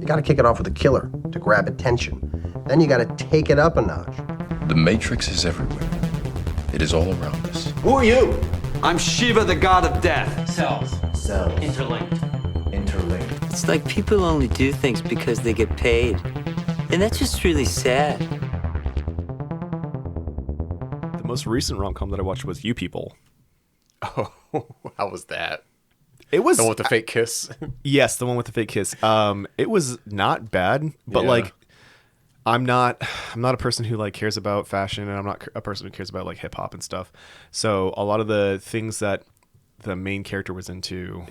You gotta kick it off with a killer to grab attention. Then you gotta take it up a notch. The Matrix is everywhere. It is all around us. Who are you? I'm Shiva, the god of death. Cells. Interlinked. It's like people only do things because they get paid. And that's just really sad. The most recent rom-com that I watched was You People. Oh, how was that? It was the one with the fake kiss. Yes, the one with the fake kiss. It was not bad, but like, I'm not a person who like cares about fashion, and I'm not a person who cares about like hip hop and stuff. So a lot of the things that the main character was into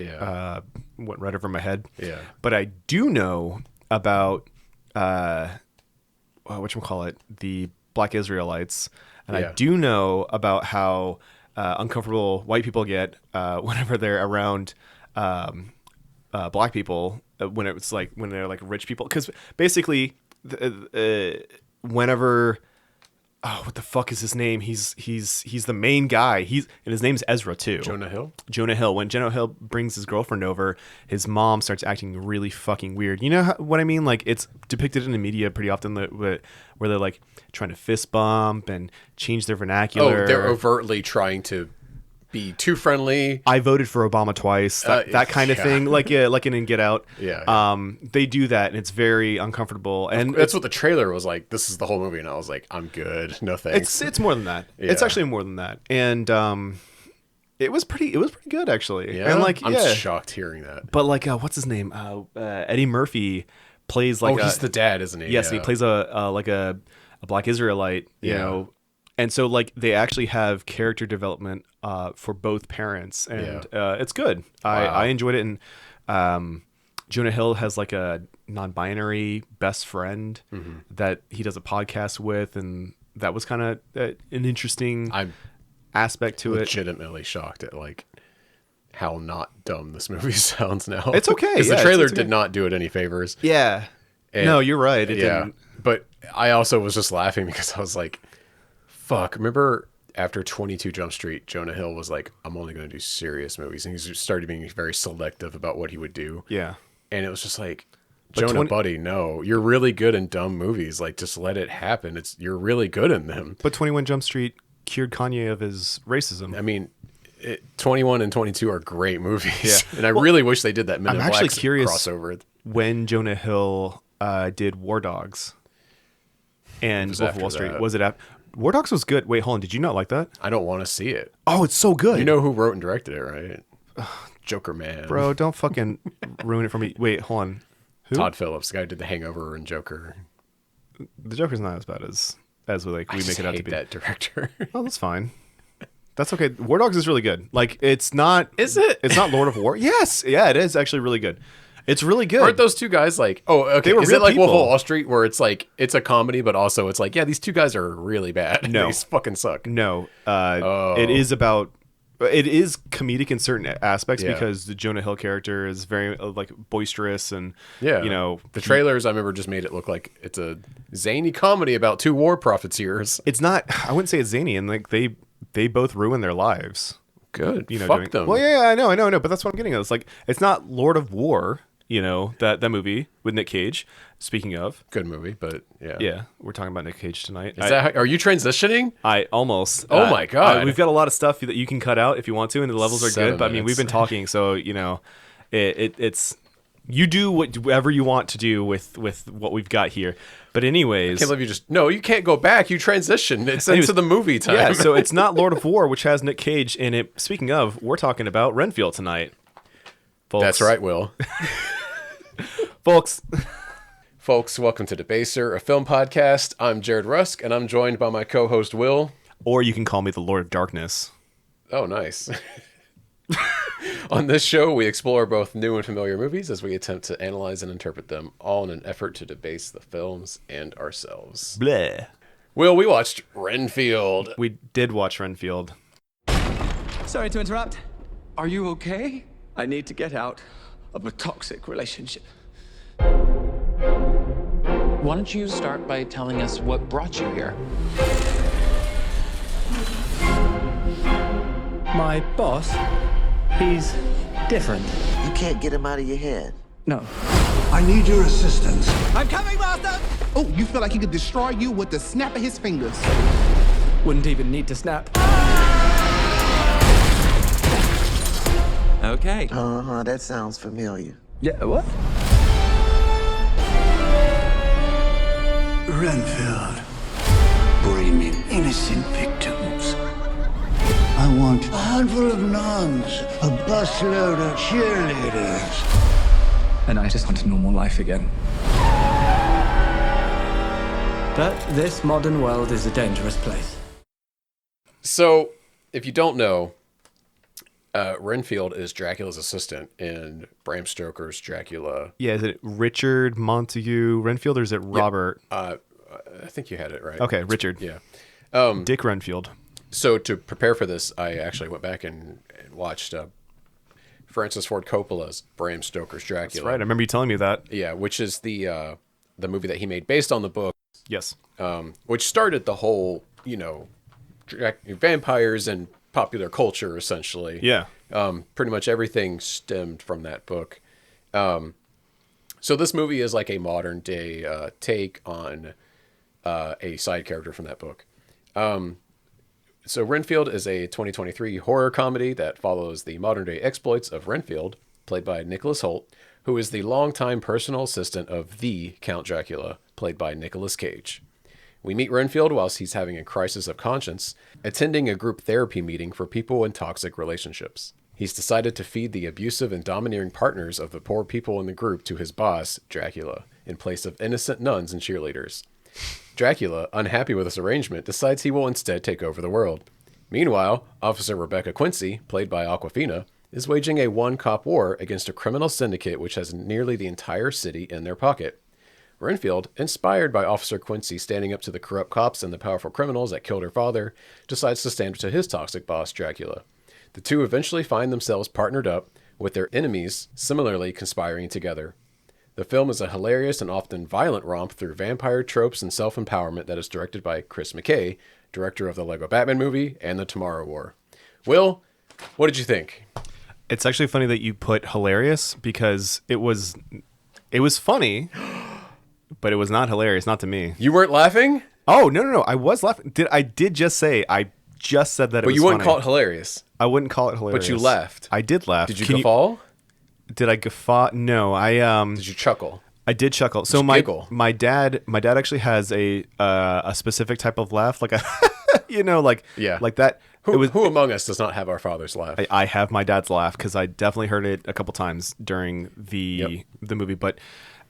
went right over my head. Yeah. But I do know about whatchamacallit, the Black Israelites, and I do know about how uncomfortable white people get whenever they're around black people when they're like rich people, because basically whenever what the fuck is his name, he's the main guy, and his name's Ezra too. Jonah Hill. When Jonah Hill brings his girlfriend over, his mom starts acting really fucking weird. You know what I mean? Like, it's depicted in the media pretty often where they're like trying to fist bump and change their vernacular. Oh, they're overtly trying to be too friendly. I voted for Obama twice. That kind of thing, like in Get Out. Yeah. They do that, and it's very uncomfortable. And that's what the trailer was like. This is the whole movie, and I was like, I'm good. No thanks. It's more than that. Yeah. It's actually more than that. And it was pretty good actually. Yeah. And like, I'm shocked hearing that. But like, what's his name? Eddie Murphy plays like. Oh, he's the dad, isn't he? Yes, and he plays a Black Israelite. You know. And so, like, they actually have character development for both parents, and it's good. I enjoyed it, and Jonah Hill has like a non-binary best friend that he does a podcast with, and that was kind of an interesting aspect to it. Legitimately shocked at like how not dumb this movie sounds now. It's okay. Because the trailer did not do it any favors. Yeah. And, no, you're right. It didn't. But I also was just laughing because I was like, fuck, remember after 22 Jump Street, Jonah Hill was like, I'm only going to do serious movies. And he started being very selective about what he would do. Yeah. And it was just like, Jonah, buddy, no. You're really good in dumb movies. Like, just let it happen. You're really good in them. But 21 Jump Street cured Kanye of his racism. I mean, 21 and 22 are great movies. Yeah. And I really wish they did that Men in Black crossover. When Jonah Hill did War Dogs and Wolf of Wall Street. Was it after? War Dogs was good. Wait, hold on. Did you not like that? I don't want to see it. Oh, it's so good. You know who wrote and directed it, right? Joker Man. Bro, don't fucking ruin it for me. Wait, hold on. Who? Todd Phillips, the guy who did The Hangover and Joker. The Joker's not as bad as we make it out to be. That director. Oh, that's fine. That's okay. War Dogs is really good. Like, it's not. Is it? It's not Lord of War. Yes. Yeah, it is actually really good. It's really good. Aren't those two guys like, oh, okay. Is it like Wolf of Wall Street where it's like, it's a comedy, but also it's like, yeah, these two guys are really bad. No. These fucking suck. No. It is comedic in certain aspects because the Jonah Hill character is very like boisterous and, you know. The trailers, I remember, just made it look like it's a zany comedy about two war profiteers. It's not, I wouldn't say it's zany, and like they both ruin their lives. Good. You know, fuck them. Well, yeah, I know. But that's what I'm getting at. It's like, it's not Lord of War. You know, that movie with Nick Cage. Speaking of. Good movie, but yeah. Yeah, we're talking about Nick Cage tonight. Are you transitioning? I almost. Oh my God. We've got a lot of stuff that you can cut out if you want to, and the levels are good. But I mean, we've been talking, so, you know, it's... You do whatever you want to do with what we've got here. But anyways... I can't believe you just... No, you can't go back. You transitioned. It's into the movie time. Yeah, so it's not Lord of War, which has Nick Cage in it. Speaking of, we're talking about Renfield tonight. Folks. That's right, Will. Folks, welcome to Debaser, a film podcast. I'm Jared Rusk, and I'm joined by my co-host, Will. Or you can call me the Lord of Darkness. Oh, nice. On this show, we explore both new and familiar movies as we attempt to analyze and interpret them, all in an effort to debase the films and ourselves. Bleh. Will, we watched Renfield. We did watch Renfield. Sorry to interrupt. Are you okay? I need to get out of a toxic relationship. Why don't you start by telling us what brought you here? My boss, he's different. You can't get him out of your head. No. I need your assistance. I'm coming, Master! Oh, you feel like he could destroy you with the snap of his fingers. Wouldn't even need to snap. Okay. That sounds familiar. Yeah, what? Renfield, bring me innocent victims. I want a handful of nuns, a busload of cheerleaders. And I just want a normal life again. But this modern world is a dangerous place. So, if you don't know, Renfield is Dracula's assistant in Bram Stoker's Dracula. Yeah, is it Richard Montague Renfield or is it Robert? I think you had it right. Okay, Richard. Yeah. Dick Renfield. So to prepare for this, I actually went back and watched Francis Ford Coppola's Bram Stoker's Dracula. That's right. I remember you telling me that. Yeah, which is the movie that he made based on the book. Yes. Which started the whole, vampires and popular culture, essentially. Yeah. Pretty much everything stemmed from that book. So this movie is like a modern day take on a side character from that book. So Renfield is a 2023 horror comedy that follows the modern day exploits of Renfield, played by Nicholas Hoult, who is the longtime personal assistant of the Count Dracula, played by Nicolas Cage. We meet Renfield whilst he's having a crisis of conscience, attending a group therapy meeting for people in toxic relationships. He's decided to feed the abusive and domineering partners of the poor people in the group to his boss, Dracula, in place of innocent nuns and cheerleaders. Dracula, unhappy with this arrangement, decides he will instead take over the world. Meanwhile, Officer Rebecca Quincy, played by Awkwafina, is waging a one-cop war against a criminal syndicate which has nearly the entire city in their pocket. Renfield, inspired by Officer Quincy standing up to the corrupt cops and the powerful criminals that killed her father, decides to stand up to his toxic boss, Dracula. The two eventually find themselves partnered up, with their enemies similarly conspiring together. The film is a hilarious and often violent romp through vampire tropes and self-empowerment that is directed by Chris McKay, director of the Lego Batman movie and the Tomorrow War. Will, what did you think? It's actually funny that you put hilarious because it was funny, but it was not hilarious, not to me. You weren't laughing? Oh, no. I was laughing. I just said that it was funny. But you wouldn't call it hilarious. I wouldn't call it hilarious. But you laughed. I did laugh. Did you guffaw? Did I guffaw? No, Did you chuckle? I did chuckle. So my dad actually has a specific type of laugh, like a like that. Who among us does not have our father's laugh? I have my dad's laugh because I definitely heard it a couple times during the movie, but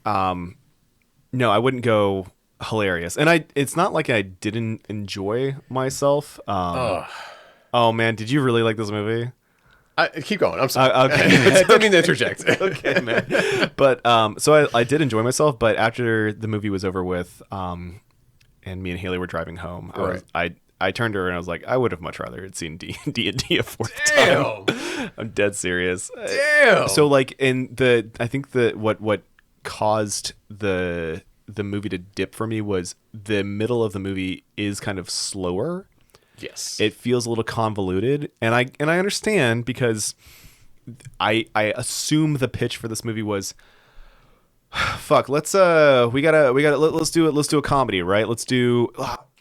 no, I wouldn't go hilarious. And it's not like I didn't enjoy myself. Oh man, did you really like this movie? Keep going. I'm sorry. Okay. I didn't mean to interject. Okay, man. But so I did enjoy myself. But after the movie was over with, and me and Haley were driving home, I turned to her and I was like, I would have much rather had seen D&D a fourth time. I'm dead serious. Damn. So like I think what caused the movie to dip for me was the middle of the movie is kind of slower. Yes. It feels a little convoluted, and I understand because I assume the pitch for this movie was fuck, let's do a comedy, right? Let's do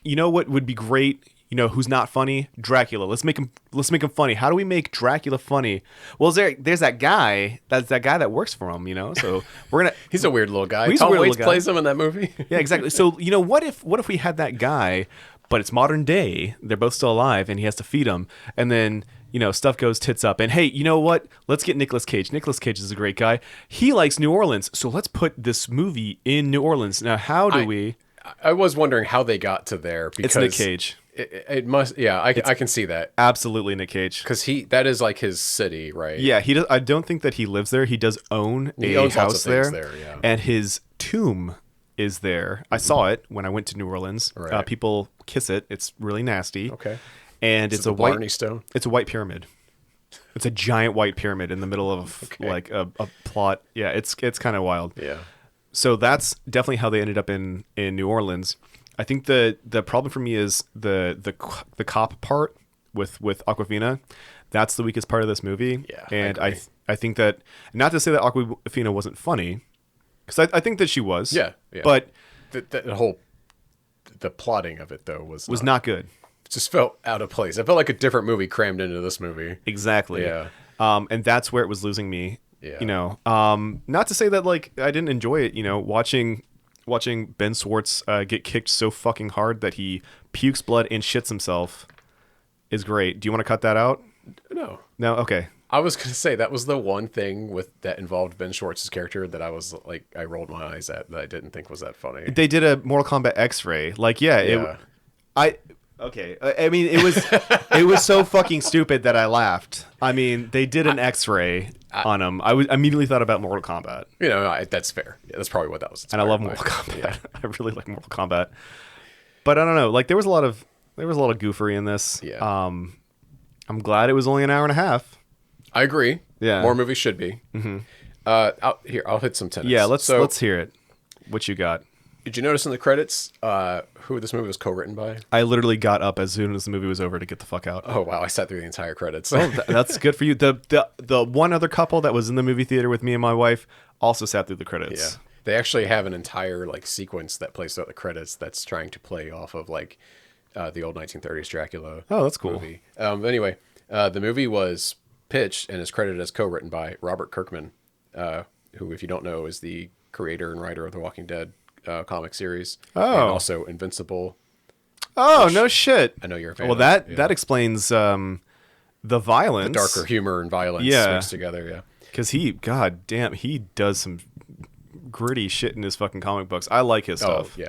you know what would be great? You know who's not funny? Dracula. Let's make him funny. How do we make Dracula funny? Well, there's that guy. That's that guy that works for him, you know? So we're going to He's a weird little guy. Tom Waits plays him in that movie. Yeah, exactly. So, you know, what if we had that guy, but it's modern day, they're both still alive and he has to feed them, and then, you know, stuff goes tits up, and hey, you know what? Let's get Nicolas Cage. Nicolas Cage is a great guy. He likes New Orleans, so let's put this movie in New Orleans. Now, how do we? I was wondering how they got to there because it's Nick Cage. It must, yeah. I can see that. Absolutely, Nick Cage. Because that is like his city, right? Yeah, he does. I don't think that he lives there. He does own a house there, yeah. And his tomb is there. I saw it when I went to New Orleans. Right. People kiss it. It's really nasty. Okay. And it's a Blarney white stone. It's a white pyramid. It's a giant white pyramid in the middle of like a plot. Yeah, it's kind of wild. Yeah. So that's definitely how they ended up in New Orleans. I think the problem for me is the cop part with Awkwafina. That's the weakest part of this movie. Yeah, and I I think that, not to say that Awkwafina wasn't funny, Because I think that she was. Yeah. But the plotting of it though was not good. It just felt out of place. It felt like a different movie crammed into this movie. Exactly. Yeah. And that's where it was losing me. Yeah. You know, not to say that like I didn't enjoy it. You know, watching Ben Schwartz get kicked so fucking hard that he pukes blood and shits himself is great. Do you want to cut that out? No. Okay. I was gonna say that was the one thing that involved Ben Schwartz's character that I was like I rolled my eyes at that I didn't think was that funny. They did a Mortal Kombat X-ray. Like I mean, it was so fucking stupid that I laughed. I mean, they did an X-ray on him. I immediately thought about Mortal Kombat. You know, that's fair. Yeah, that's probably what that was. And I love Mortal Kombat. Yeah. I really like Mortal Kombat. But I don't know. Like there was a lot of goofery in this. Yeah. I'm glad it was only an hour and a half. I agree. Yeah. More movies should be. Mm-hmm. I'll hit some tenets. Yeah, let's hear it. What you got? Did you notice in the credits who this movie was co-written by? I literally got up as soon as the movie was over to get the fuck out. Oh wow, I sat through the entire credits. Oh, that's good for you. The one other couple that was in the movie theater with me and my wife also sat through the credits. Yeah. They actually have an entire like sequence that plays out the credits that's trying to play off of like the old 1930s Dracula. Oh, that's cool. Movie. Anyway, the movie was pitched and is credited as co-written by Robert Kirkman, who, if you don't know, is the creator and writer of the Walking Dead comic series. And also Invincible. Oh, no shit. I know you're a fan. Well, that explains the violence. The darker humor and violence mixed together, yeah. Because he does some gritty shit in his fucking comic books. I like his stuff. Oh,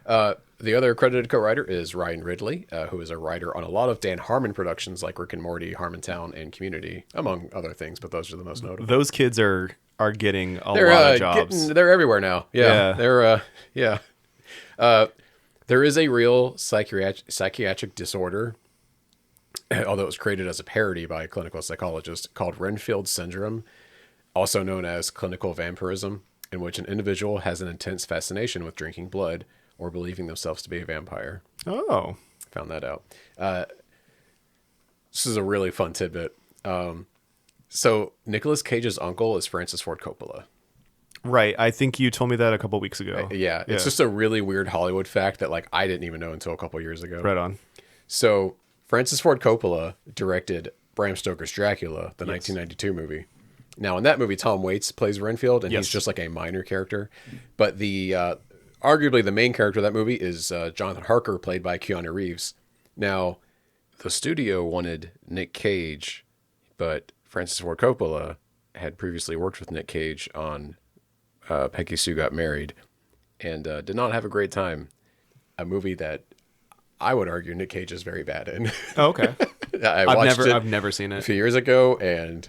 yeah. The other credited co-writer is Ryan Ridley, who is a writer on a lot of Dan Harmon productions like Rick and Morty, Harmontown, and Community, among other things, but those are the most notable. Those kids are getting a lot of jobs. They're everywhere now. Yeah. They're there is a real psychiatric disorder, although it was created as a parody by a clinical psychologist, called Renfield syndrome, also known as clinical vampirism, in which an individual has an intense fascination with drinking blood or believing themselves to be a vampire. Oh. Found that out. This is a really fun tidbit. So Nicolas Cage's uncle is Francis Ford Coppola. Right. I think you told me that a couple weeks ago. Yeah. It's just a really weird Hollywood fact that like I didn't even know until a couple years ago. Right on. So Francis Ford Coppola directed Bram Stoker's Dracula, the 1992 movie. Now in that movie, Tom Waits plays Renfield, and he's just like a minor character. But the arguably the main character of that movie is Jonathan Harker, played by Keanu Reeves. Now, the studio wanted Nick Cage, but Francis Ford Coppola had previously worked with Nick Cage on Peggy Sue Got Married, and did not have a great time. A movie that I would argue Nick Cage is very bad in. Oh, okay. I've never seen it. A few years ago, and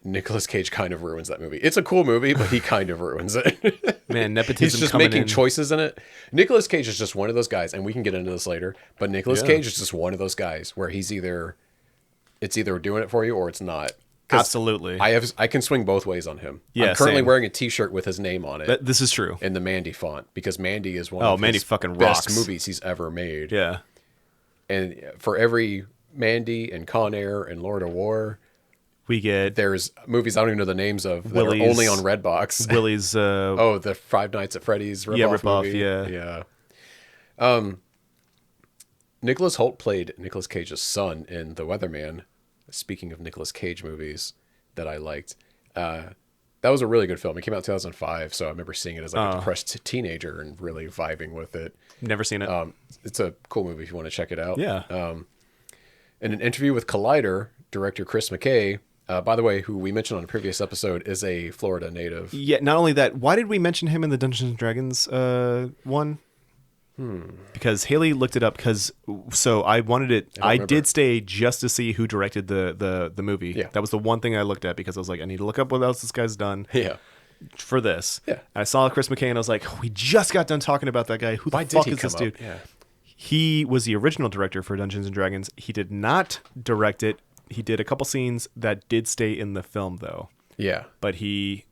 Nicolas Cage kind of ruins that movie. It's a cool movie, but he kind of ruins it. Man, nepotism. He's just making choices in it. Nicolas Cage is just one of those guys, and we can get into this later, but Nicolas Cage is just one of those guys where it's either doing it for you or it's not. Absolutely. I can swing both ways on him. Yeah, I'm currently same. wearing a t-shirt with his name on it. This is true. In the Mandy font, because Mandy is one of Mandy his fucking best rocks. movies he's ever made. Yeah. And for every Mandy and Con Air and Lord of War, there's movies I don't even know the names of that are only on Redbox. Willie's the Five Nights at Freddy's ripoff movie. Yeah. Nicholas Hoult played Nicolas Cage's son in The Weatherman. Speaking of Nicolas Cage movies that I liked, that was a really good film. It came out in 2005, so I remember seeing it as like a depressed teenager and really vibing with it. Never seen it. It's a cool movie if you want to check it out. Yeah. In an interview with Collider, director Chris McKay, by the way, who we mentioned on a previous episode, is a Florida native. Yeah, not only that, why did we mention him in the Dungeons and Dragons one? Because Haley looked it up. So I wanted it. I did stay just to see who directed the movie. Yeah. That was the one thing I looked at because I was like, I need to look up what else this guy's done. Yeah. For this. Yeah. And I saw Chris McKay and I was like, we just got done talking about that guy. Who the fuck is this dude? Yeah. He was the original director for Dungeons and Dragons. He did not direct it. He did a couple scenes that did stay in the film though. Yeah. But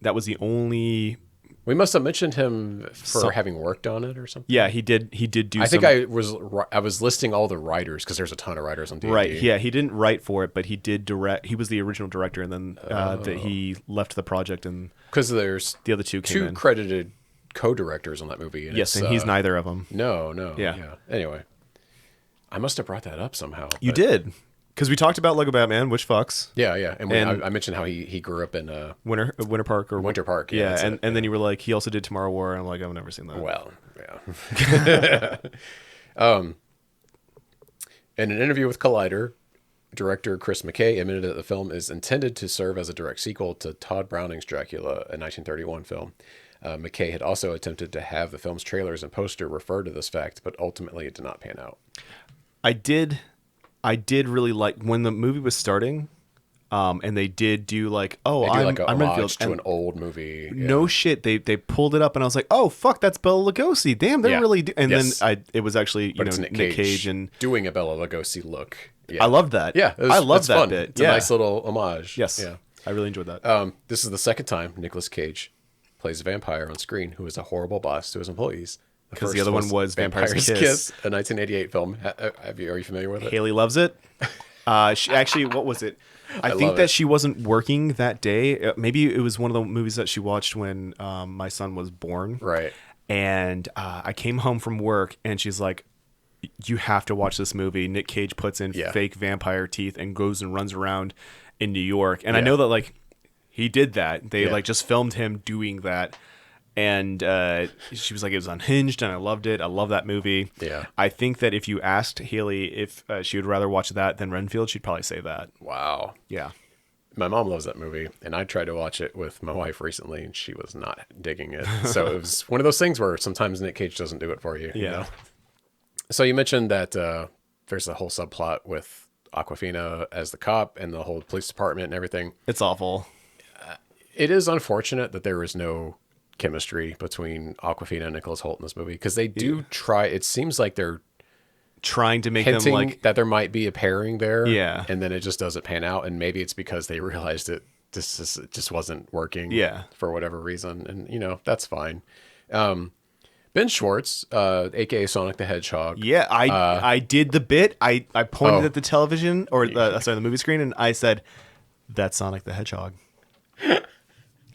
that was the only We must have mentioned him for having worked on it or something. Yeah, he did do I think I was listing all the writers because there's a ton of writers on D&D. Right. Yeah, he didn't write for it, but he did direct. He was the original director, and then that he left the project, and because there's the other two came in. Credited co-directors on that movie. And yes, and he's neither of them. No. Yeah. Anyway, I must have brought that up somehow. You did. Because we talked about Lego Batman, which fucks. Yeah. And I mentioned how he grew up in Winter Park. Winter Park. Yeah, and then you were like, he also did Tomorrow War. And I'm like, I've never seen that. Well, yeah. In an interview with Collider, director Chris McKay admitted that the film is intended to serve as a direct sequel to Todd Browning's Dracula, a 1931 film. McKay had also attempted to have the film's trailers and poster refer to this fact, but ultimately it did not pan out. I did really like when the movie was starting, and they did do like, I'm Renfield to an old movie. Yeah. No shit, they pulled it up, and I was like, oh fuck, that's Bela Lugosi. Damn, they're really. And then it was actually Nick Cage and doing a Bela Lugosi look. Yeah. I loved that. Yeah, I loved that fun. bit. It's a nice little homage. Yes, yeah, I really enjoyed that. This is the second time Nicolas Cage plays a vampire on screen who is a horrible boss to his employees. Because the other one was Vampire's Kiss, a 1988 film. Are you familiar with it? Haley loves it. She actually, what was it? I think that she wasn't working that day. Maybe it was one of the movies that she watched when my son was born. Right. And I came home from work, and she's like, you have to watch this movie. Nick Cage puts in fake vampire teeth and goes and runs around in New York. And I know that like he did that. They like just filmed him doing that. And she was like, it was unhinged, and I loved it. I love that movie. Yeah. I think that if you asked Haley if she would rather watch that than Renfield, she'd probably say that. Wow. Yeah. My mom loves that movie, and I tried to watch it with my wife recently, and she was not digging it. So it was one of those things where sometimes Nick Cage doesn't do it for you. Yeah. You know? So you mentioned that there's a whole subplot with Awkwafina as the cop and the whole police department and everything. It's awful. It is unfortunate that there is no chemistry between Awkwafina and Nicholas Hoult in this movie, because they do try. It seems like they're trying to make hinting them like that there might be a pairing there. Yeah. And then it just doesn't pan out. And maybe it's because they realized it just wasn't working. Yeah. For whatever reason. And, that's fine. Ben Schwartz, aka Sonic the Hedgehog. Yeah, I did the bit. I pointed at the television or the movie screen, and I said, "That's Sonic the Hedgehog."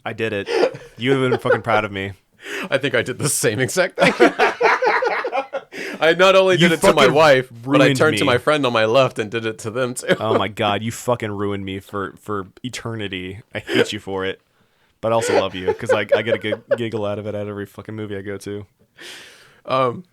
I did it. You would have been fucking proud of me. I think I did the same exact thing. I not only did it to my wife, but I turned to my friend on my left and did it to them too. Oh my god, you fucking ruined me for eternity. I hate you for it, but I also love you because I get a good giggle out of it at every fucking movie I go to. Do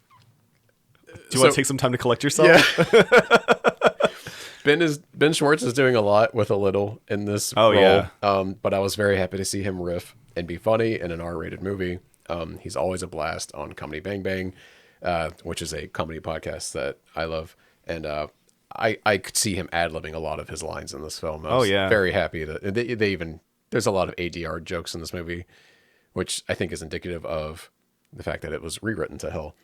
you want to take some time to collect yourself? Yeah. Ben Schwartz is doing a lot with a little in this role. Yeah. But I was very happy to see him riff and be funny in an R-rated movie. He's always a blast on Comedy Bang Bang, which is a comedy podcast that I love. And I could see him ad-libbing a lot of his lines in this film. I was very happy that they even there's a lot of ADR jokes in this movie, which I think is indicative of the fact that it was rewritten to hell.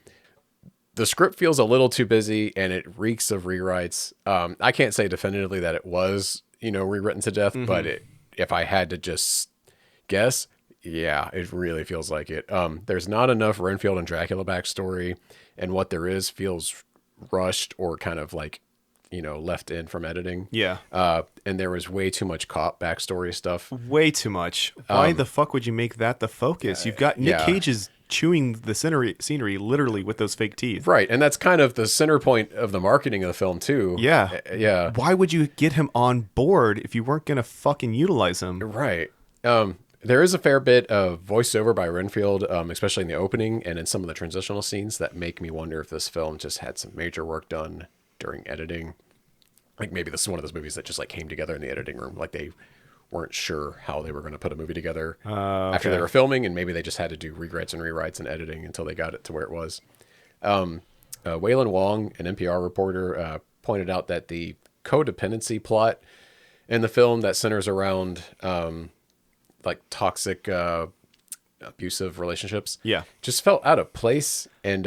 The script feels a little too busy and it reeks of rewrites. I can't say definitively that it was, rewritten to death, but if I had to just guess, yeah, it really feels like it. There's not enough Renfield and Dracula backstory, and what there is feels rushed or kind of like, left in from editing. Yeah. And there was way too much cop backstory stuff. Way too much. Why the fuck would you make that the focus? You've got Nick Cage's chewing the scenery literally with those fake teeth. Right, and that's kind of the center point of the marketing of the film too. Yeah. Yeah. Why would you get him on board if you weren't going to fucking utilize him? Right. There is a fair bit of voiceover by Renfield, especially in the opening and in some of the transitional scenes that make me wonder if this film just had some major work done during editing. Like maybe this is one of those movies that just like came together in the editing room. Like they weren't sure how they were going to put a movie together after they were filming, and maybe they just had to do rewrites and rewrites and editing until they got it to where it was. Waylon Wong, an NPR reporter, pointed out that the codependency plot in the film that centers around like toxic abusive relationships just felt out of place, and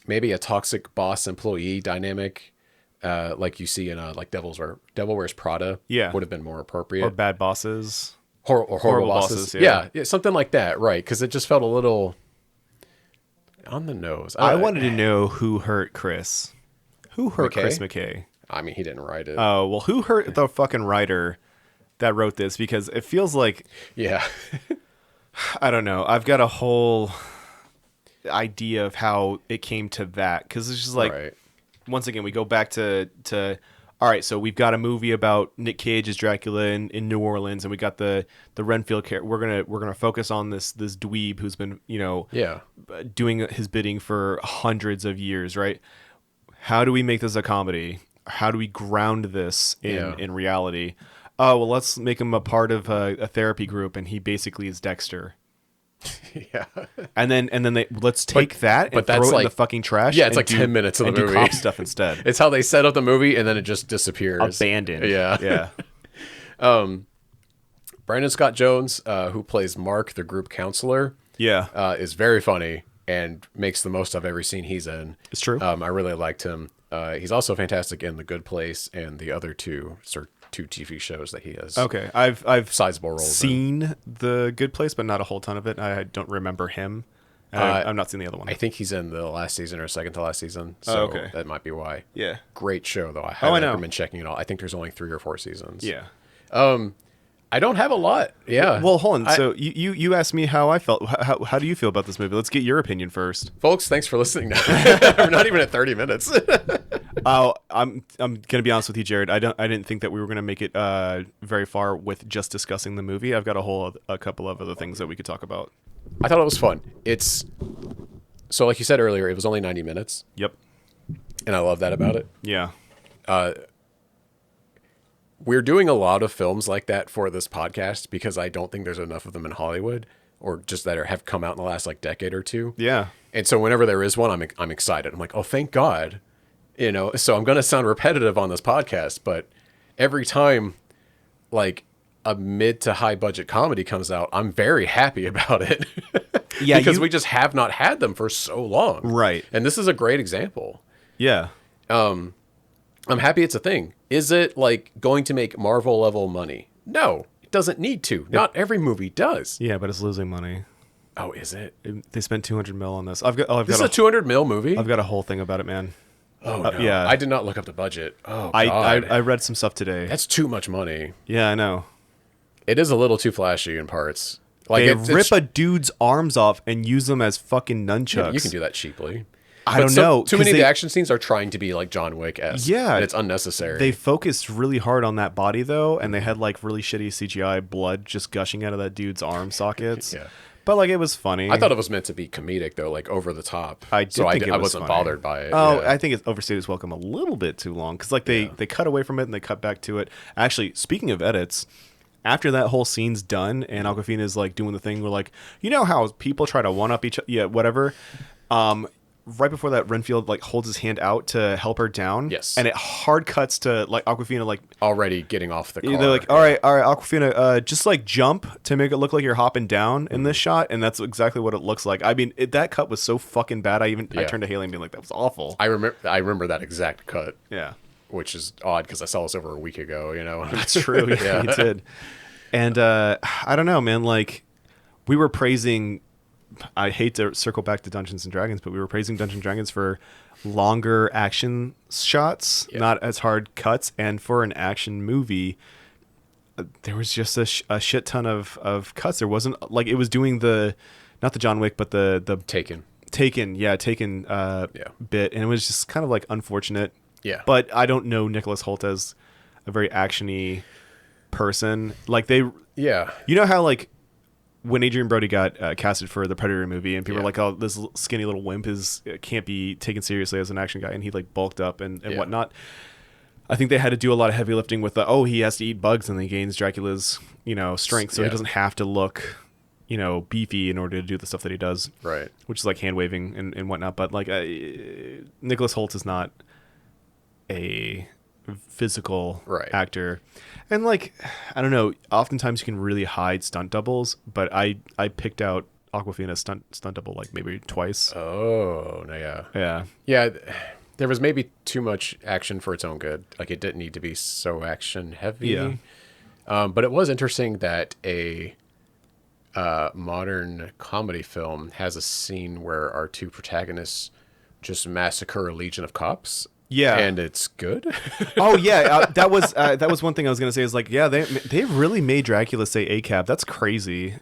maybe a toxic boss employee dynamic like you see in like Devil Wears Prada would have been more appropriate. Or Bad Bosses. horrible bosses. Yeah, something like that, right? Because it just felt a little on the nose. I wanted to know who hurt Chris. Who hurt Chris McKay? I mean, he didn't write it. Oh, well, who hurt the fucking writer that wrote this? Because it feels like... Yeah. I don't know. I've got a whole idea of how it came to that. Because it's just like, once again, we go back to all right, so we've got a movie about Nick Cage as Dracula in New Orleans, and we got the Renfield character. We're gonna focus on this dweeb who's been, doing his bidding for hundreds of years, right? How do we make this a comedy? How do we ground this in reality? Oh, well, let's make him a part of a therapy group, and he basically is Dexter. Yeah. And then let's take that and throw it in the fucking trash. Yeah, it's like 10 minutes of the movie. And do cop stuff instead. It's how they set up the movie, and then it just disappears. Abandoned. Yeah. Brandon Scott Jones, who plays Mark, the group counselor, is very funny and makes the most of every scene he's in. It's true. I really liked him. He's also fantastic in The Good Place and the other two TV shows that he has. Okay, I've sizable roles seen The Good Place, but not a whole ton of it. I don't remember him. I've not seen the other one. I think he's in the last season or second to last season. So that might be why. Yeah. Great show though. I highly recommend checking it out. I think there's only 3 or 4 seasons. Yeah. I don't have a lot. Yeah. Well, hold on. So you asked me how I felt. How do you feel about this movie? Let's get your opinion first. Folks, thanks for listening. We're not even at 30 minutes. I'm gonna be honest with you, Jared. I didn't think that we were gonna make it very far with just discussing the movie. I've got a couple of other things that we could talk about. I thought it was fun. So like you said earlier, it was only 90 minutes. Yep. And I love that about it. Yeah. We're doing a lot of films like that for this podcast because I don't think there's enough of them in Hollywood, or just that have come out in the last decade or two. Yeah. And so whenever there is one, I'm excited. I'm like, oh, thank God. So I'm going to sound repetitive on this podcast, but every time a mid to high budget comedy comes out, I'm very happy about it. Yeah. Because we just have not had them for so long. Right. And this is a great example. Yeah. I'm happy it's a thing. Is it going to make Marvel level money? No, it doesn't need to. Not every movie does. Yeah, but it's losing money. Oh, is it? They spent $200 million on this. This is a $200 million movie? I've got a whole thing about it, man. Oh, no. Yeah. I did not look up the budget. Oh, God. I read some stuff today. That's too much money. Yeah, I know. It is a little too flashy in parts. They rip a dude's arms off and use them as fucking nunchucks. Yeah, you can do that cheaply. I don't know. Too many of the action scenes are trying to be like John Wick-esque. Yeah. And it's unnecessary. They focused really hard on that body, though, and they had really shitty CGI blood just gushing out of that dude's arm sockets. Yeah. But it was funny. I thought it was meant to be comedic, though, over the top. I wasn't bothered by it. Oh, yeah. I think it's overstayed its welcome a little bit too long, because they cut away from it and they cut back to it. Actually, speaking of edits, after that whole scene's done and Awkwafina's doing the thing where how people try to one up each other, whatever. Right before that, Renfield holds his hand out to help her down. Yes. And it hard cuts to Awkwafina already getting off the car. They're all right, Awkwafina, just jump to make it look like you're hopping down in this shot, and that's exactly what it looks like. I mean, that cut was so fucking bad. I turned to Haley and being like, that was awful. I remember that exact cut. Yeah. Which is odd because I saw this over a week ago. That's true. Yeah, you did. And I don't know, man. We were praising. I hate to circle back to Dungeons and Dragons, but we were praising Dungeons and Dragons for longer action shots, not as hard cuts. And for an action movie, there was just a shit ton of cuts. There wasn't it was doing not the John Wick, but the Taken bit, and it was just kind of unfortunate. Yeah. But I don't know Nicholas Hoult as a very actiony person. You know how when Adrian Brody got casted for the Predator movie, and people were like, "Oh, this skinny little wimp can't be taken seriously as an action guy," and he bulked up and whatnot. I think they had to do a lot of heavy lifting with he has to eat bugs and he gains Dracula's strength, so he doesn't have to look beefy in order to do the stuff that he does, right? Which is hand waving and whatnot. But Nicholas Hoult is not a physical actor, and I don't know, oftentimes you can really hide stunt doubles, but I picked out Awkwafina's stunt double maybe twice. Oh no, yeah there was maybe too much action for its own good. It didn't need to be so action heavy. But it was interesting that a modern comedy film has a scene where our two protagonists just massacre a legion of cops. Yeah, and it's good. Oh yeah, that was one thing I was gonna say. Is like, yeah, they really made Dracula say ACAB. That's crazy.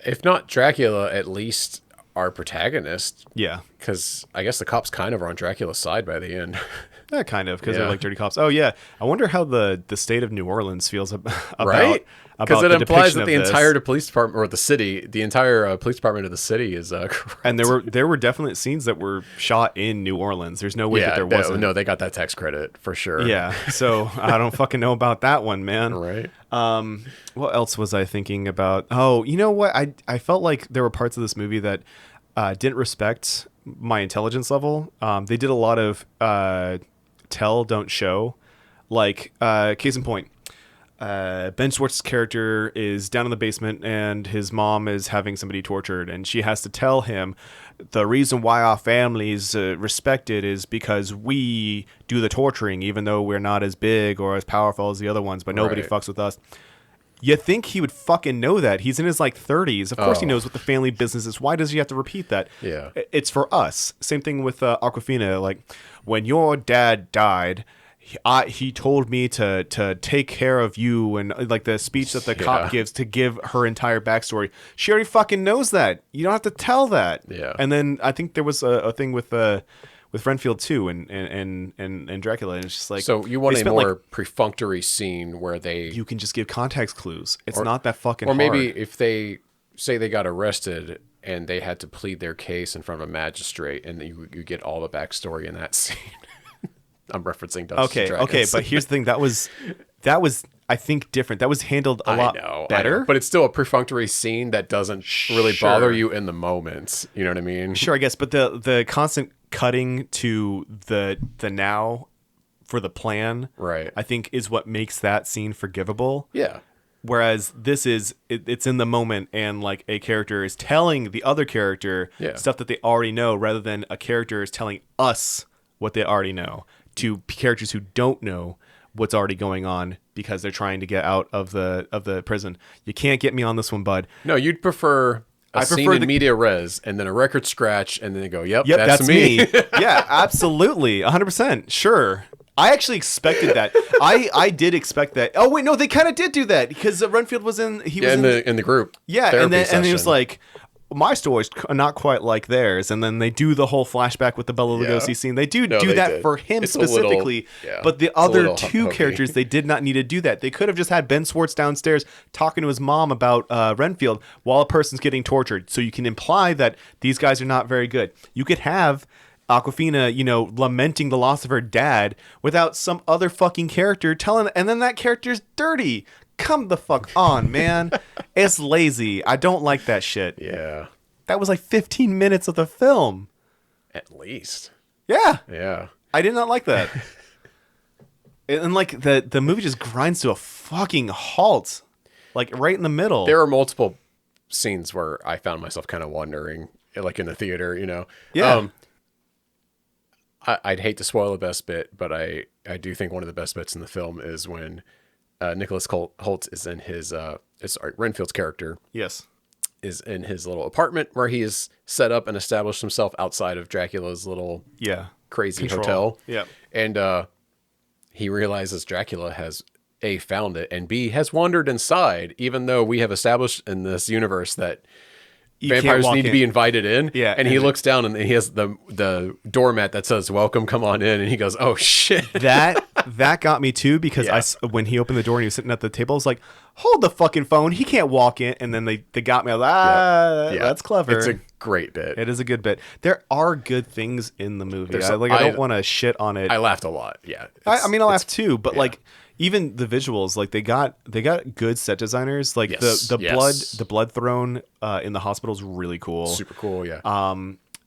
If not Dracula, at least our protagonist. Yeah, because I guess the cops kind of are on Dracula's side by the end. Yeah, kind of, because they're like dirty cops. Oh yeah, I wonder how the state of New Orleans feels about right. Because it the implies that the this. entire police department or the entire police department of the city is corrupt. And there were definite scenes that were shot in New Orleans. There's no way that there wasn't. No, they got that tax credit for sure. Yeah, so I don't fucking know about that one, man. Right. What else was I thinking about? Oh, you know what? I felt like there were parts of this movie that didn't respect my intelligence level. They did a lot of tell, don't show. Like, case in point. Ben Schwartz's character is down in the basement and his mom is having somebody tortured, and she has to tell him the reason why our family is respected is because we do the torturing, even though we're not as big or as powerful as the other ones, but nobody fucks with us. You think he would fucking know that? He's in his like 30s. Of course he knows what the family business is. Why does he have to repeat that? Yeah. It's for us. Same thing with Awkwafina. Like, when your dad died, he told me to take care of you, and like the speech that the cop gives to give her entire backstory. She already fucking knows that. You don't have to tell that. Yeah. And then I think there was a thing with Renfield too, and Dracula, and it's just like, so you want a more perfunctory scene where you can just give context clues. It's not that fucking hard. Or maybe hard. if they say they got arrested and they had to plead their case in front of a magistrate, and you get all the backstory in that scene. I'm referencing Dungeons and Dragons. Okay, but here's the thing. That was I think different. That was handled a lot better. I know, but it's still a perfunctory scene that doesn't really bother you in the moment. You know what I mean? Sure, I guess. But the constant cutting to the now for the plan, right, I think is what makes that scene forgivable. Yeah. Whereas this is it's in the moment, and like a character is telling the other character stuff that they already know, rather than a character is telling us what they already know to characters who don't know what's already going on because they're trying to get out of the prison. You can't get me on this one, bud. No, you'd prefer a scene in media res and then a record scratch and then they go, yep that's me. Yeah, absolutely. 100%. Sure. I actually expected that. I did expect that. Oh wait, no, they kind of did do that because Renfield was in the group. Yeah, and then he was like, my story's not quite like theirs, and then they do the whole flashback with the Bela Lugosi scene. They do that for him specifically, but the other two characters, they did not need to do that. They could have just had Ben Schwartz downstairs talking to his mom about Renfield while a person's getting tortured, so you can imply that these guys are not very good. You could have Awkwafina, lamenting the loss of her dad without some other fucking character telling, and then that character's dirty. Come the fuck on, man. It's lazy. I don't like that shit. Yeah. That was like 15 minutes of the film. At least. Yeah. Yeah. I did not like that. And like the movie just grinds to a fucking halt. Like right in the middle. There are multiple scenes where I found myself kind of wondering, like in the theater, Yeah. I'd hate to spoil the best bit, but I do think one of the best bits in the film is when Nicholas Hoult is in his Renfield's character. Yes. Is in his little apartment where he is set up and established himself outside of Dracula's little crazy hotel. Yeah. And he realizes Dracula has A, found it, and B, has wandered inside, even though we have established in this universe that vampires need to be invited in. Yeah. And he looks down and he has the doormat that says, "Welcome, come on in." And he goes, "Oh shit." That got me too, because when he opened the door and he was sitting at the table, I was like, hold the fucking phone. He can't walk in. And then they got me. I was like, that's clever. It's a great bit. It is a good bit. There are good things in the movie. I don't want to shit on it. I laughed a lot. Yeah. I laughed too, but like, even the visuals, like they got good set designers. Like the blood throne in the hospital is really cool. Super cool, yeah.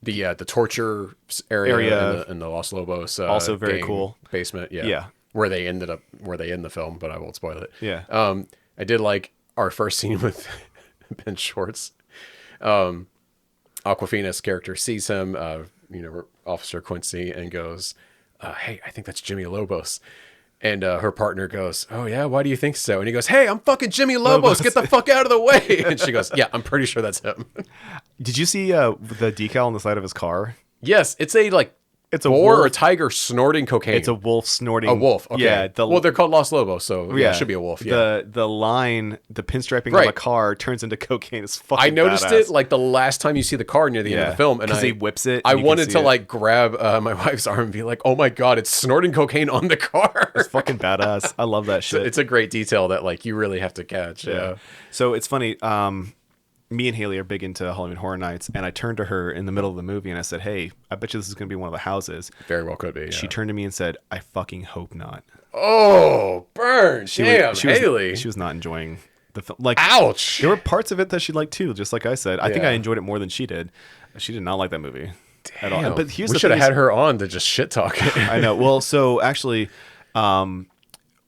The torture area in the Los Lobos also very cool basement, yeah. Where they end the film, but I won't spoil it. Yeah. I did like our first scene with Ben Schwartz. Awkwafina's character sees him, Officer Quincy, and goes, "Hey, I think that's Jimmy Lobos." And her partner goes, "Oh yeah, why do you think so?" And he goes, "Hey, I'm fucking Jimmy Lobos. Get the fuck out of the way." And she goes, "Yeah, I'm pretty sure that's him." Did you see the decal on the side of his car? Yes, it's a It's a boar wolf. or a tiger snorting cocaine. It's a wolf snorting. A wolf. Okay. Yeah. Well, they're called Los Lobos, so yeah, it should be a wolf. Yeah. The line, the pinstriping Right. on the car turns into cocaine. It's fucking. I noticed badass. it like the last time you see the car near the end of the film, and because he whips it. I and you can wanted see to it. like grab my wife's arm and be like, "Oh my god, it's snorting cocaine on the car!" It's fucking badass. I love that shit. It's a great detail that like you really have to catch. Yeah. So it's funny. Me and Haley are big into Halloween Horror Nights, and I turned to her in the middle of the movie and I said, "Hey, I bet you this is going to be one of the houses." Very well could be. Yeah. She turned to me and said, "I fucking hope not." Oh, burn! Damn, Haley. She was not enjoying the film. Like, ouch. There were parts of it that she liked too, just like I said. I think Yeah. I enjoyed it more than she did. She did not like that movie at all. Damn. But here's we the should have thing had her on to just shit talk it. I know. Well, so actually,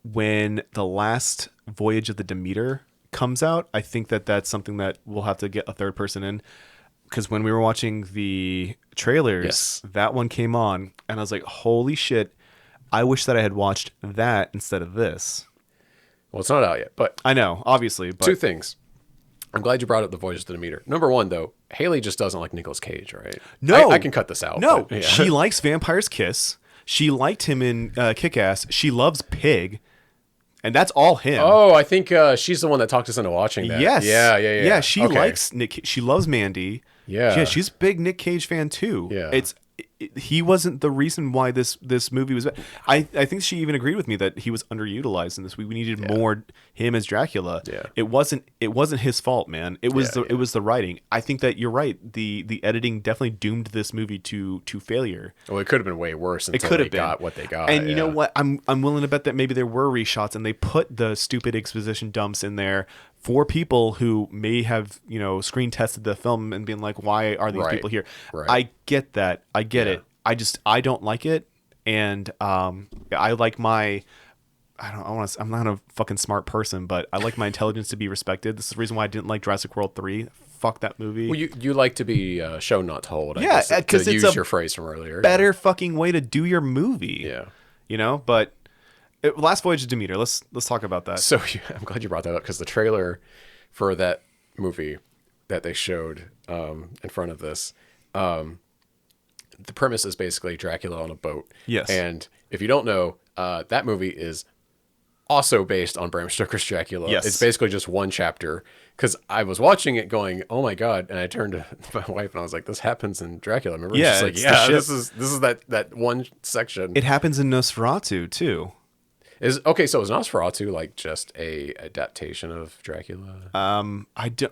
when the last Voyage of the Demeter comes out, I think that's something that we'll have to get a third person in. Because when we were watching the trailers, that one came on, and I was like, holy shit, I wish that I had watched that instead of this. Well, it's not out yet, but I know, obviously. But two things. I'm glad you brought up the Voyage of the Demeter. Number one, though, Haley just doesn't like Nicolas Cage, right? No. I can cut this out. No, but, yeah. she likes Vampire's Kiss. She liked him in Kick-Ass. She loves Pig. And that's all him. Oh, I think she's the one that talked us into watching that. Yes. Yeah. Yeah, she likes Nick. She loves Mandy. Yeah. She's a big Nick Cage fan too. Yeah. He wasn't the reason why this movie was. I think she even agreed with me that he was underutilized in this. We needed more him as Dracula. Yeah. It wasn't his fault, man. It was it was the writing. I think that you're right. The editing definitely doomed this movie to failure. Well, it could have been way worse until It could they have been. got what they got. And you know yeah. what? I'm willing to bet that maybe there were reshots and they put the stupid exposition dumps in there for people who may have, screen tested the film and been like, why are these Right. people here? Right. I get that. I get it. I don't like it. And I like I'm not a fucking smart person, but I like my intelligence to be respected. This is the reason why I didn't like Jurassic World 3. Fuck that movie. Well, you like to be shown, not told. I Yeah, guess, 'cause to it's use a your phrase from earlier. better fucking way to do your movie. Yeah. But Last Voyage of Demeter. Let's talk about that. So I'm glad you brought that up because the trailer for that movie that they showed in front of this, the premise is basically Dracula on a boat. Yes. And if you don't know, that movie is also based on Bram Stoker's Dracula. Yes. It's basically just one chapter. Because I was watching it going, oh my god, and I turned to my wife and I was like, this happens in Dracula. Remember? Yeah, She's like, it's the yeah, shit. this is that one section. It happens in Nosferatu too. Okay, so is Nosferatu like just a adaptation of Dracula? I do.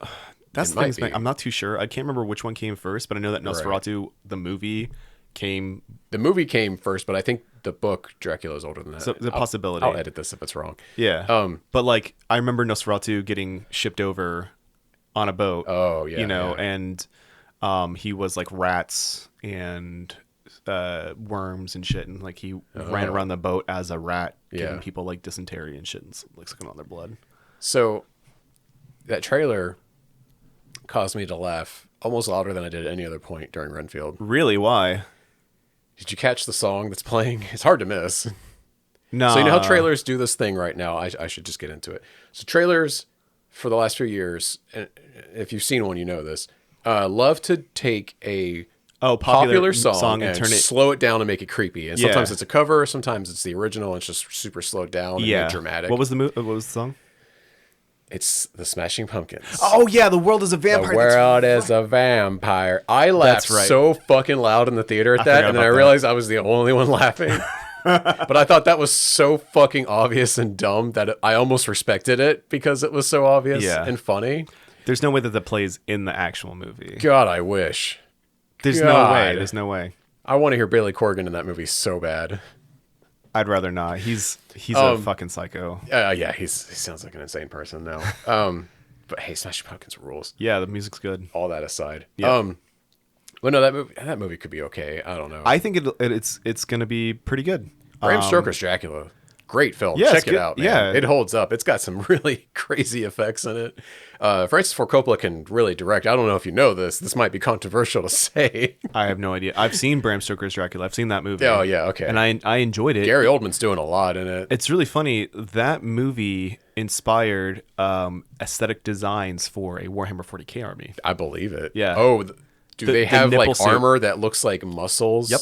That's It the might thing. be. I'm not too sure. I can't remember which one came first, but I know that Nosferatu, the movie, came. The movie came first, but I think the book Dracula is older than that. So the possibility. I'll edit this if it's wrong. Yeah. But like, I remember Nosferatu getting shipped over on a boat. Oh yeah. And he was like rats and worms and shit, and like he ran around the boat as a rat, giving people like dysentery and shit, and like sucking on their blood. So that trailer caused me to laugh almost louder than I did at any other point during Renfield. Really? Why? Did you catch the song that's playing? It's hard to miss. No. So you know how trailers do this thing right now? I should just get into it. So trailers for the last few years, and if you've seen one, you know this, love to take a popular song and turn it, slow it down and make it creepy. And sometimes it's a cover, sometimes it's the original and it's just super slowed down and made dramatic. What was the song? It's the Smashing Pumpkins. Oh yeah, The World is a Vampire. The world is a vampire. I laughed so fucking loud in the theater at that, and then I realized I was the only one laughing. But I thought that was so fucking obvious and dumb that I almost respected it because it was so obvious and funny. There's no way that plays in the actual movie. God, I wish. There's no way. There's no way. I want to hear Billy Corgan in that movie so bad. I'd rather not. He's a fucking psycho. Yeah, he sounds like an insane person now. But hey, Smashing Pumpkins rules. Yeah, the music's good. All that aside. Yeah. But no, that movie could be okay. I don't know. I think it's gonna be pretty good. Bram Stoker's Dracula. great film. Yeah, Check it out, man. Yeah. It holds up. It's got some really crazy effects in it. Francis Ford Coppola can really direct. I don't know if you know this. This might be controversial to say. I have no idea. I've seen Bram Stoker's Dracula. I've seen that movie. Oh, yeah, okay. And I enjoyed it. Gary Oldman's doing a lot in it. It's really funny. That movie inspired aesthetic designs for a Warhammer 40K army. I believe it. Yeah. Oh, do they have nipple like suit. armor that looks like muscles? Yep.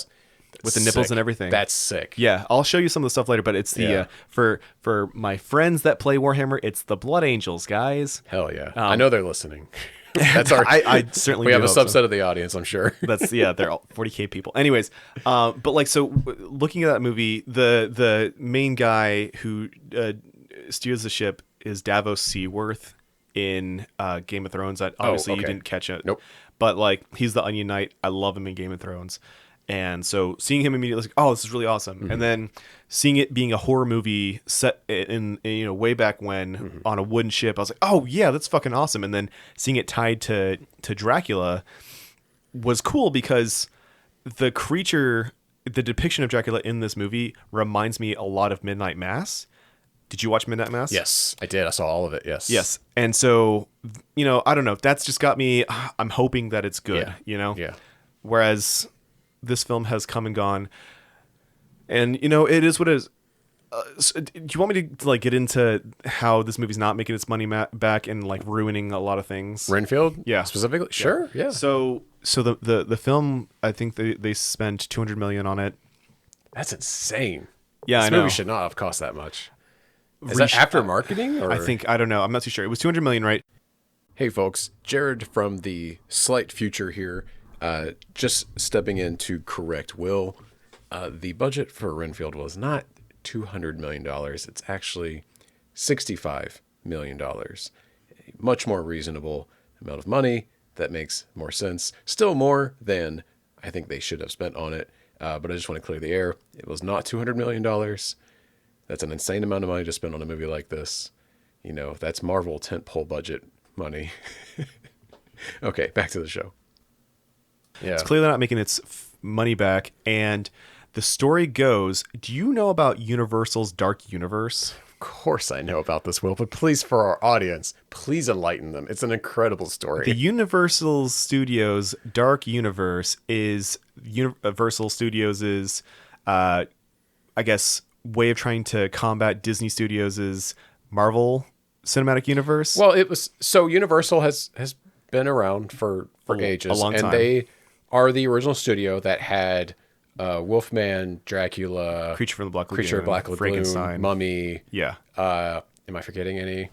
With the nipples Sick. and everything. That's sick. Yeah, I'll show you some of the stuff later, but it's the for my friends that play Warhammer, it's the Blood Angels, guys. Hell yeah. I know they're listening. That's our I certainly we have a do hope subset so. of the audience, I'm sure. They're all 40K people. Anyways, but like looking at that movie, the main guy who steers the ship is Davos Seaworth in Game of Thrones. Obviously you didn't catch it. Nope. But like he's the Onion Knight. I love him in Game of Thrones. And so seeing him immediately, like, oh, this is really awesome. Mm-hmm. And then seeing it being a horror movie set in way back when on a wooden ship, I was like, oh yeah, that's fucking awesome. And then seeing it tied to Dracula was cool because the creature, the depiction of Dracula in this movie reminds me a lot of Midnight Mass. Did you watch Midnight Mass? Yes, I did. I saw all of it. Yes. Yes. And so, I don't know. That's just got me. I'm hoping that it's good. Yeah. Yeah. Whereas this film has come and gone, and it is what it is. So do you want me to like get into how this movie's not making its money back and like ruining a lot of things? Renfield? Yeah. Specifically? Sure. Yeah. So the film, I think they spent $200 million on it. That's insane. Yeah, this I know. movie should not have cost that much. Is that after marketing? Or? I don't know. I'm not too sure. It was $200 million, right? Hey folks, Jared from the slight future here. Just stepping in to correct Will. The budget for Renfield was not $200 million. It's actually $65 million. A much more reasonable amount of money. That makes more sense. Still more than I think they should have spent on it. But I just want to clear the air. It was not $200 million. That's an insane amount of money to spend on a movie like this. That's Marvel tentpole budget money. Okay, back to the show. Yeah. It's clearly not making its money back. And the story goes, do you know about Universal's Dark Universe? Of course I know about this, Will, but please, for our audience, please enlighten them. It's an incredible story. The Universal Studios Dark Universe is Universal Studios' I guess, way of trying to combat Disney Studios' Marvel Cinematic Universe. Well, Universal has been around for ages. A long time. And they are the original studio that had Wolfman, Dracula, Creature from the Black Lagoon, Frankenstein, Mummy. Yeah. Am I forgetting any?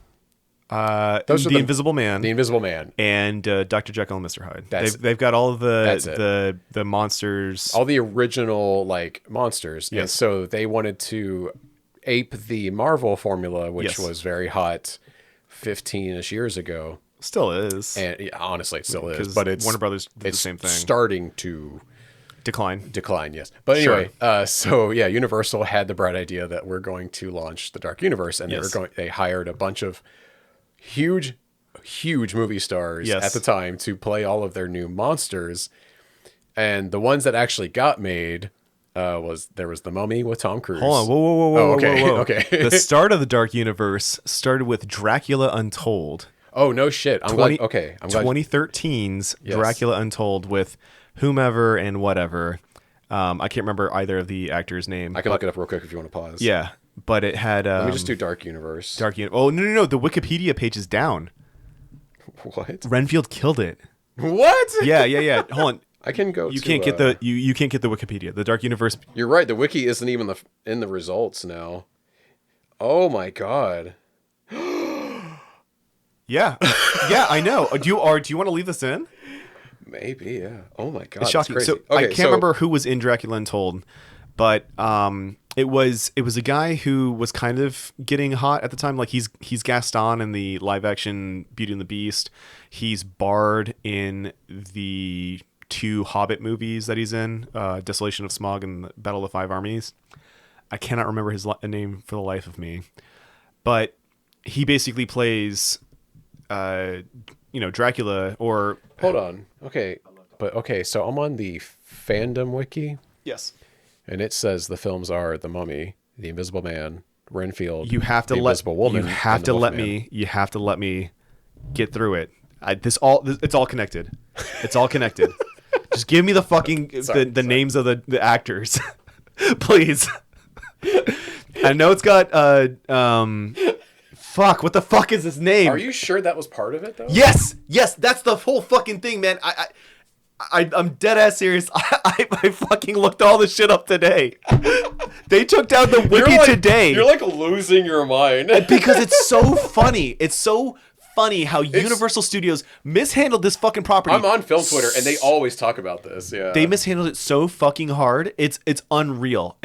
Those are the Invisible Man. The Invisible Man. And Dr. Jekyll and Mr. Hyde. They've got all of the monsters. All the original monsters. Yes. And so they wanted to ape the Marvel formula, which was very hot 15-ish years ago. Still is. And honestly, it still is. But Warner Brothers did the same thing. Starting to decline, yes. But anyway, Universal had the bright idea that we're going to launch the Dark Universe, and they hired a bunch of huge movie stars at the time to play all of their new monsters. And the ones that actually got made was the Mummy with Tom Cruise. Hold on, whoa, okay. whoa. Okay. The start of the Dark Universe started with Dracula Untold. Oh no shit! I'm glad. 2013's Dracula Untold with whomever and whatever. I can't remember either of the actors' name. I can look it up real quick if you want to pause. Yeah, but it had. Let me just do Dark Universe. Oh no! The Wikipedia page is down. What? Renfield killed it. What? Yeah. Hold on. I can go. You can't get the you can't get the Wikipedia. The Dark Universe. You're right. The wiki isn't even in the results now. Oh my god. Yeah, I know. Do you want to leave this in? Maybe, yeah. Oh my god, it's shocking. crazy. So I can't remember who was in Dracula Untold, but it was a guy who was kind of getting hot at the time. Like he's Gaston in the live action Beauty and the Beast. He's Bard in the 2 Hobbit movies that he's in, Desolation of Smaug and Battle of the 5 Armies. I cannot remember his name for the life of me, but he basically plays. Dracula or... Hold on. Okay. So I'm on the fandom wiki. Yes. And it says the films are The Mummy, The Invisible Man, Renfield. You have to the let Invisible Woman. You have and to the let Wolfman. me. You have to let me get through it. It's all connected. It's all connected. Just give me the fucking the names of the actors, please. I know it's got fuck. What the fuck is his name? Are you sure that was part of it though? Yes, that's the whole fucking thing, man. I'm dead ass serious. I fucking looked all this shit up today. They took down the wiki today. You're like losing your mind because it's so funny. It's so funny how Universal Studios mishandled this fucking property. I'm on film Twitter and they always talk about this. Yeah, they mishandled it so fucking hard. It's unreal.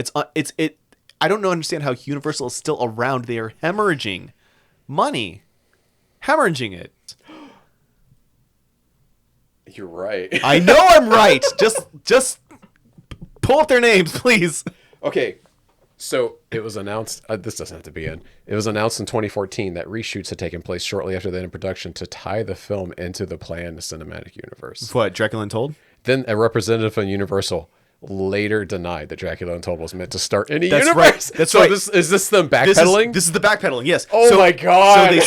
I don't understand how Universal is still around. They are hemorrhaging money, hemorrhaging it. You're right. I know I'm right. Just pull up their names, please. Okay, so it was announced. This doesn't have to be in. It was announced in 2014 that reshoots had taken place shortly after the end of production to tie the film into the planned cinematic universe. What, Dracula Untold? Then a representative from Universal later denied that Dracula Untold was meant to start in a That's universe. Right. That's so right. Is this them backpedaling? This is the backpedaling. Yes. Oh my god. So they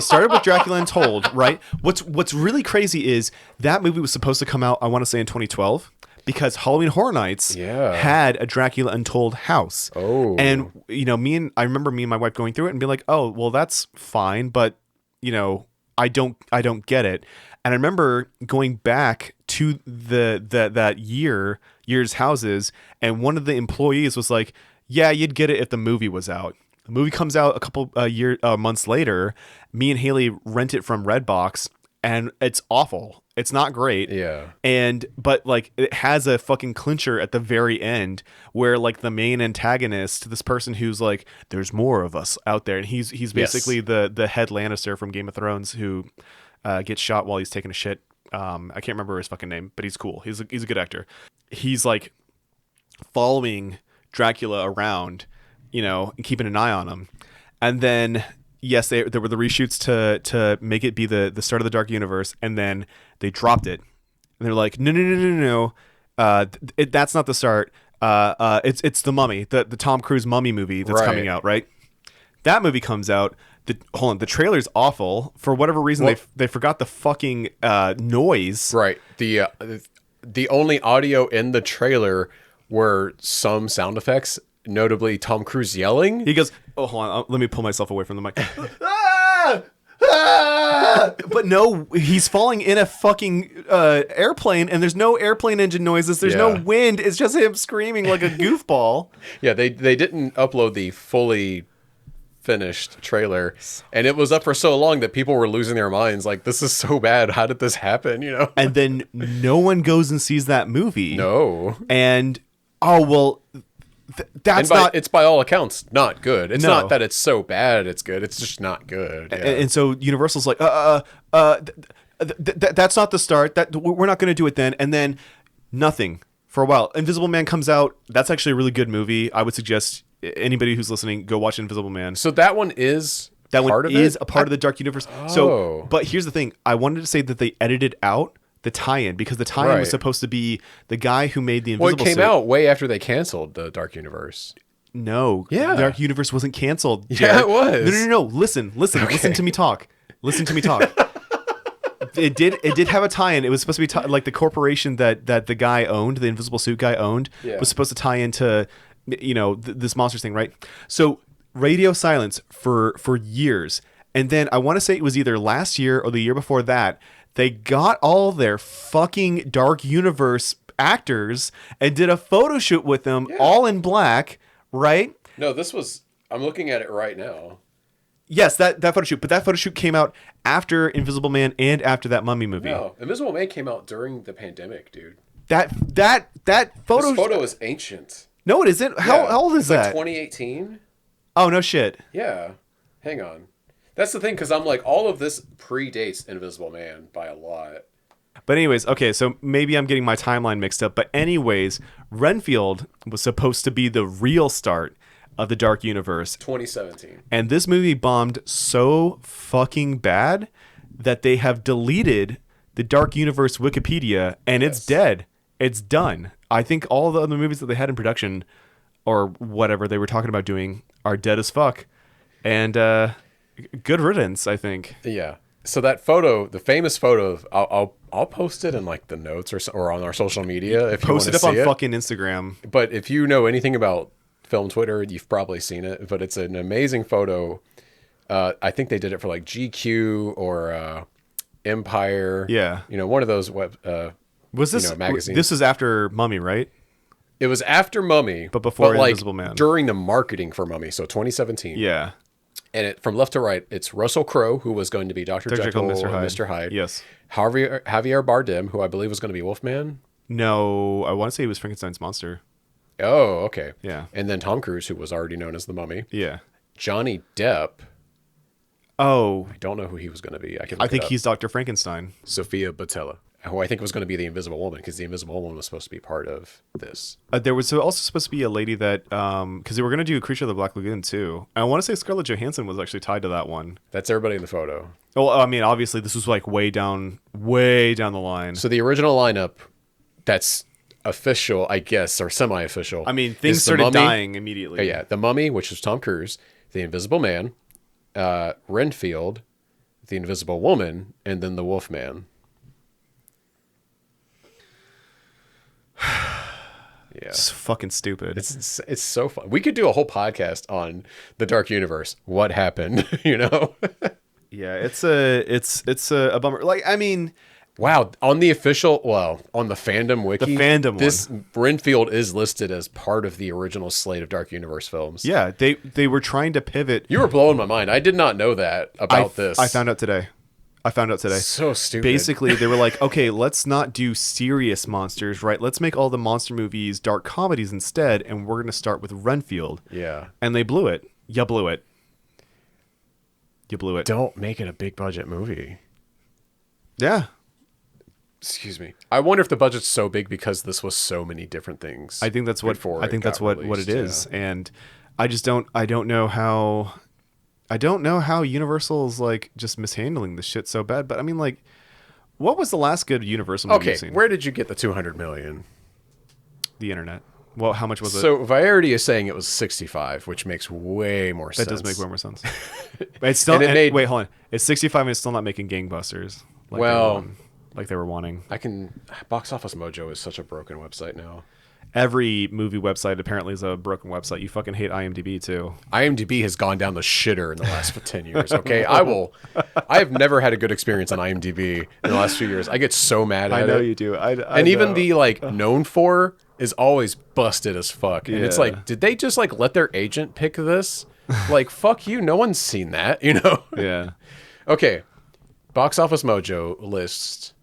started with Dracula Untold, right? What's really crazy is that movie was supposed to come out, I want to say in 2012, because Halloween Horror Nights had a Dracula Untold house. Oh. And I remember me and my wife going through it and being like, "Oh, well that's fine, but I don't get it." And I remember going back to that year's houses, and one of the employees was like, "Yeah, you'd get it if the movie was out." The movie comes out a couple months later. Me and Haley rent it from Redbox, and it's awful. It's not great. Yeah. But like it has a fucking clincher at the very end where like the main antagonist, this person who's like, "There's more of us out there," and he's basically the head Lannister from Game of Thrones who gets shot while he's taking a shit. I can't remember his fucking name, but he's cool. He's a good actor. He's like following Dracula around, and keeping an eye on him. And then yes, there were the reshoots to make it be the start of the Dark Universe, and then they dropped it. And they're like, no. That's not the start. It's the Mummy, the Tom Cruise Mummy movie that's coming out, right? That movie comes out. The trailer's awful. For whatever reason, they forgot the fucking noise. Right. The only audio in the trailer were some sound effects, notably Tom Cruise yelling. He goes, "Oh, hold on, let me pull myself away from the mic." Ah! Ah! But no, he's falling in a fucking airplane, and there's no airplane engine noises. There's no wind. It's just him screaming like a goofball. Yeah, they didn't upload the fully finished trailer, and it was up for so long that people were losing their minds. Like, this is so bad. How did this happen? And then no one goes and sees that movie. No. And that's not. It's by all accounts not good. It's No. not that it's so bad. It's good. It's just not good. Yeah. And so Universal's like, that's not the start. That we're not going to do it then. And then nothing for a while. Invisible Man comes out. That's actually a really good movie. I would suggest anybody who's listening go watch Invisible Man. So that one is a part of the Dark Universe. So, Oh. but here's the thing. I wanted to say that they edited out the tie-in because the tie-in was Right. supposed to be the guy who made the Well, Invisible it came suit. out way after they canceled the Dark Universe. No. Yeah. The Dark Universe wasn't canceled. Yeah, Jared. it was. No. Listen to me talk. Listen to me talk. It did have a tie-in. It was supposed to be like the corporation that the guy owned, the Invisible Suit guy owned, was supposed to tie into this monsters thing, right? So radio silence for years, and then I want to say it was either last year or the year before that, they got all their fucking Dark Universe actors and did a photo shoot with them, all in black, right? No, I'm looking at it right now. Yes, that photo shoot, but that photo shoot came out after Invisible Man and after that Mummy movie. No, Invisible Man came out during the pandemic, dude. That photo. This photo is ancient. No, it isn't. How old is that? 2018. Oh no shit. Yeah, hang on. That's the thing, because I'm like, all of this predates Invisible Man by a lot. But anyways, okay, so maybe I'm getting my timeline mixed up. But anyways, Renfield was supposed to be the real start of the Dark Universe. 2017. And this movie bombed so fucking bad that they have deleted the Dark Universe Wikipedia, and it's dead. It's done. I think all the other movies that they had in production or whatever they were talking about doing are dead as fuck, and good riddance, I think. Yeah. So that photo, the famous photo, I'll post it in like the notes or on our social media if you want to see it. Post it up on fucking Instagram. But if you know anything about film Twitter, you've probably seen it. But it's an amazing photo. I think they did it for like GQ or Empire. Yeah. One of those was this magazines. This is after Mummy, right? It was after Mummy, but before like Invisible Man. During the marketing for Mummy, so 2017. Yeah. And from left to right, it's Russell Crowe, who was going to be Dr. Jekyll and Mr. Hyde. Yes. Javier Bardem, who I believe was going to be Wolfman. No, I want to say he was Frankenstein's monster. Oh, okay. Yeah. And then Tom Cruise, who was already known as the Mummy. Yeah. Johnny Depp. Oh. I don't know who he was going to be. I think he's Dr. Frankenstein. Sophia Boutella, who I think was going to be the Invisible Woman, because the Invisible Woman was supposed to be part of this. There was also supposed to be a lady that, because they were going to do Creature of the Black Lagoon too. I want to say Scarlett Johansson was actually tied to that one. That's everybody in the photo. Well, I mean, obviously this was like way down the line. So the original lineup, that's official, I guess, or semi-official. I mean, things started dying immediately. Yeah, the Mummy, which was Tom Cruise, the Invisible Man, Renfield, the Invisible Woman, and then the Wolfman. Yeah, it's fucking stupid. It's so fun. We could do a whole podcast on the Dark Universe. What happened? Yeah, it's a bummer. Like, I mean, wow. On the on the fandom wiki, this Renfield is listed as part of the original slate of Dark Universe films. Yeah, they were trying to pivot. You were blowing my mind. I did not know that about this. I found out today. So stupid. Basically, they were like, okay, let's not do serious monsters, right? Let's make all the monster movies dark comedies instead, and we're going to start with Renfield. Yeah. And they blew it. You blew it. You blew it. Don't make it a big budget movie. Yeah. Excuse me. I wonder if the budget's so big because this was so many different things. I think that's what it is. Yeah. And I don't know how Universal's like just mishandling this shit so bad. But I mean, like, what was the last good Universal movie you've seen? Where did you get the $200 million? The internet. Well, how much was it? So Variety is saying it was 65, which makes way more sense. That does make way more sense. It's still wait, hold on. It's 65 and it's still not making gangbusters. Like they were wanting. Box Office Mojo is such a broken website now. Every movie website apparently is a broken website. You fucking hate IMDb too. IMDb has gone down the shitter in the last 10 years. Okay, I have never had a good experience on IMDb in the last few years. I get so mad at it. I know you do. I even the known for is always busted as fuck. And it's like, did they just like let their agent pick this? Like, fuck you. No one's seen that, Yeah. Okay. Box Office Mojo lists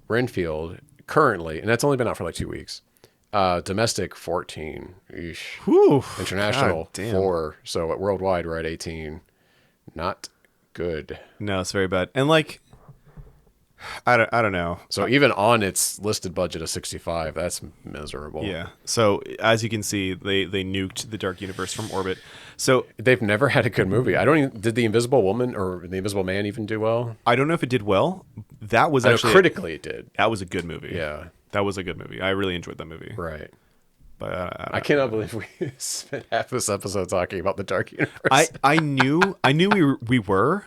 Renfield currently, and that's only been out for like 2 weeks. Domestic 14. Eesh. Whew. International 4. So at worldwide we're at 18. Not good. No, it's very bad. And like, I don't know. So even on its listed budget of 65, that's miserable. Yeah. So as you can see, they nuked the Dark Universe from orbit. So they've never had a good movie. Did the Invisible Woman or the Invisible Man even do well? I don't know if it did well. That was actually critically it did. That was a good movie. Yeah. That was a good movie. I really enjoyed that movie. Right. But I cannot believe we spent half this episode talking about the Dark Universe. I knew we were,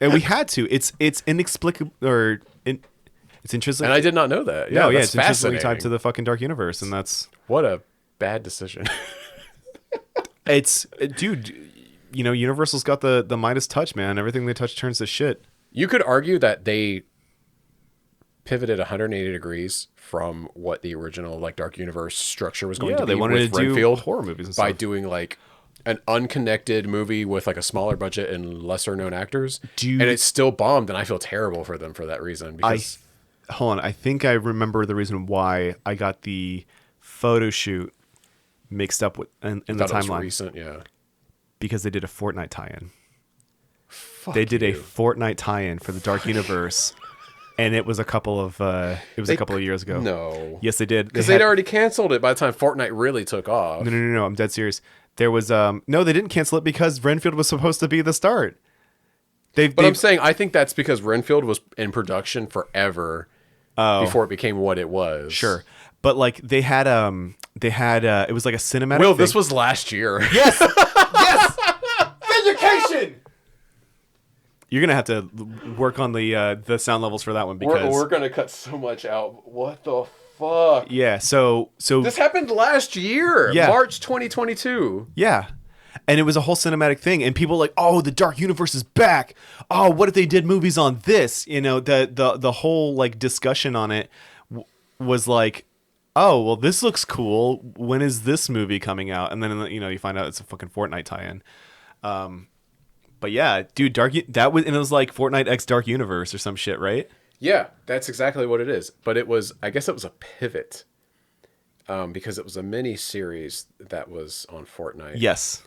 and we had to. It's inexplicable or it's interesting. And I did not know that. Yeah, it's intrinsically tied to the fucking Dark Universe, and that's what a bad decision. Dude, Universal's got the Midas touch, man. Everything they touch turns to shit. You could argue that they pivoted 180 degrees from what the original like Dark Universe structure was going to be. They wanted to Renfield do horror movies and by stuff. doing like an unconnected movie with like a smaller budget and lesser known actors. And it still bombed, and I feel terrible for them for that reason. Because hold on, I think I remember the reason why I got the photo shoot mixed up with in the timeline. It was recent, yeah. Because they did a Fortnite tie-in. They did a Fortnite tie-in for the Dark Universe. And it was a couple of years ago. No. Yes, they did. Because they'd already canceled it by the time Fortnite really took off. No. I'm dead serious. There was no, they didn't cancel it because Renfield was supposed to be the start. I'm saying I think that's because Renfield was in production forever before it became what it was. Sure. But like they had they had it was like a cinematic. Will, thing. this was last year. Yes. Yes. Vindication. You're gonna have to work on the sound levels for that one because We're gonna cut so much out. What the fuck? Yeah. So this happened last year. Yeah. March 2022. Yeah. And it was a whole cinematic thing, and people were like, "Oh, the Dark Universe is back! Oh, what if they did movies on this?" You know, the whole like discussion on it was like, "Oh, well, this looks cool. When is this movie coming out?" And then you find out it's a fucking Fortnite tie-in. But yeah, dude, that was, and it was like Fortnite X Dark Universe or some shit, right? Yeah, that's exactly what it is. But I guess it was a pivot, because it was a mini series that was on Fortnite. Yes.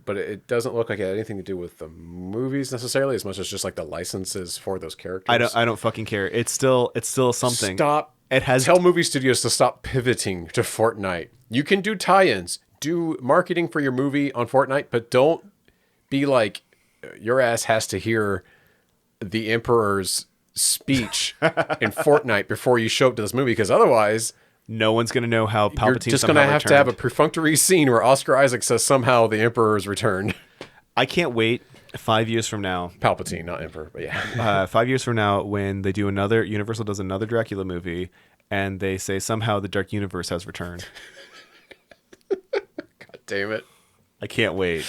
But it doesn't look like it had anything to do with the movies necessarily, as much as just like the licenses for those characters. I don't fucking care. It's still something. Stop. Tell movie studios to stop pivoting to Fortnite. You can do tie-ins, do marketing for your movie on Fortnite, but don't be like, your ass has to hear the Emperor's speech in Fortnite before you show up to this movie, because otherwise no one's going to know how Palpatine you're just going to have to have a perfunctory scene where Oscar Isaac says somehow the Emperor's returned. I can't wait 5 years from now. Palpatine, not Emperor, but yeah. 5 years from now, when they do Universal does another Dracula movie, and they say somehow the Dark Universe has returned. God damn it. I can't wait.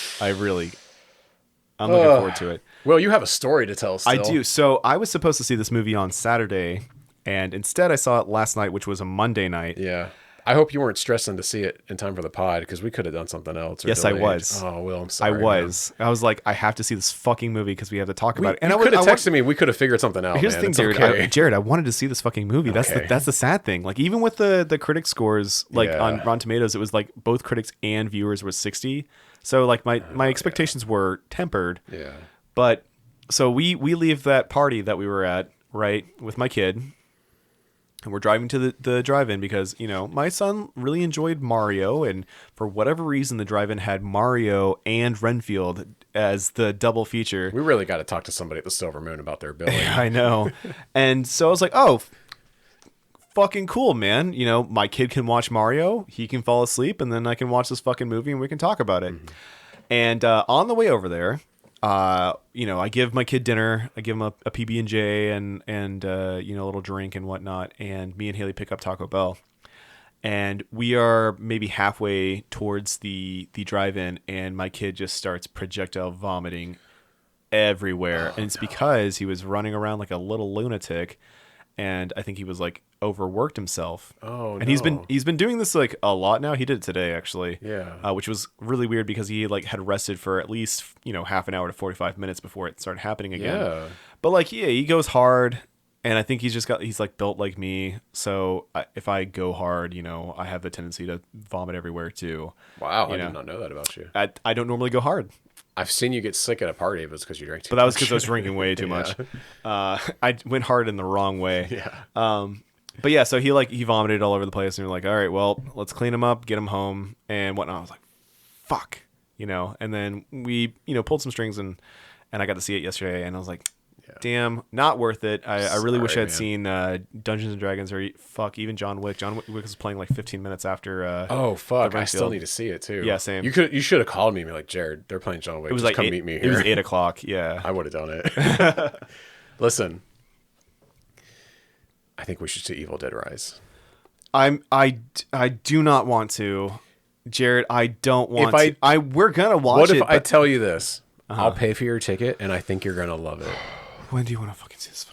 I'm looking forward to it. Well, you have a story to tell still. I do. So I was supposed to see this movie on Saturday, and instead I saw it last night, which was a Monday night. Yeah. I hope you weren't stressing to see it in time for the pod, because we could have done something else. Yes, delayed. I was. Oh, Will, I'm sorry. I was. Man. I was like, I have to see this fucking movie because we have to talk about it. And you could have texted me. We could have figured something out. Here's man. the thing, Jared. Jared. I wanted to see this fucking movie. Okay. That's the sad thing. Like, even with the critic scores, like on Rotten Tomatoes, it was like both critics and viewers were 60. So like my expectations were tempered. Yeah. But so we leave that party that we were at, right, with my kid. And we're driving to the drive-in because, my son really enjoyed Mario. And for whatever reason, the drive-in had Mario and Renfield as the double feature. We really got to talk to somebody at the Silver Moon about their billing. I know. And so I was like, oh, fucking cool, man. My kid can watch Mario. He can fall asleep. And then I can watch this fucking movie and we can talk about it. Mm-hmm. And on the way over there, I give my kid dinner. I give him a PB&J and a little drink and whatnot. And me and Haley pick up Taco Bell. And we are maybe halfway towards the drive-in, and my kid just starts projectile vomiting everywhere. And it's because he was running around like a little lunatic, and I think he was like overworked himself. Oh, and he's been doing this like a lot now. He did it today actually. Yeah. Which was really weird because he like had rested for at least half an hour to 45 minutes before it started happening again. Yeah. But like he goes hard, and I think he's like built like me. So if I go hard, I have the tendency to vomit everywhere too. Wow, I did not know that about you. I don't normally go hard. I've seen you get sick at a party if it's because you drank too much. But that was because I was drinking way too much. I went hard in the wrong way. Yeah. But yeah, so he vomited all over the place, and we're like, all right, well, let's clean him up, get him home, and whatnot. I was like, fuck, and then we, pulled some strings, and I got to see it yesterday, and I was like, damn, not worth it. I really wish I'd seen Dungeons and Dragons or even John Wick. John Wick was playing like 15 minutes after. Oh fuck! I still need to see it too. Yeah, same. You should have called me and be like, Jared, they're playing John Wick. It was Just like come meet me here. It was 8:00. Yeah, I would have done it. Listen, I think we should see Evil Dead Rise. I do not want to, Jared. I don't want to. We're gonna watch it. What if I tell you this? I'll pay for your ticket, and I think you're gonna love it. When do you want to fucking see this?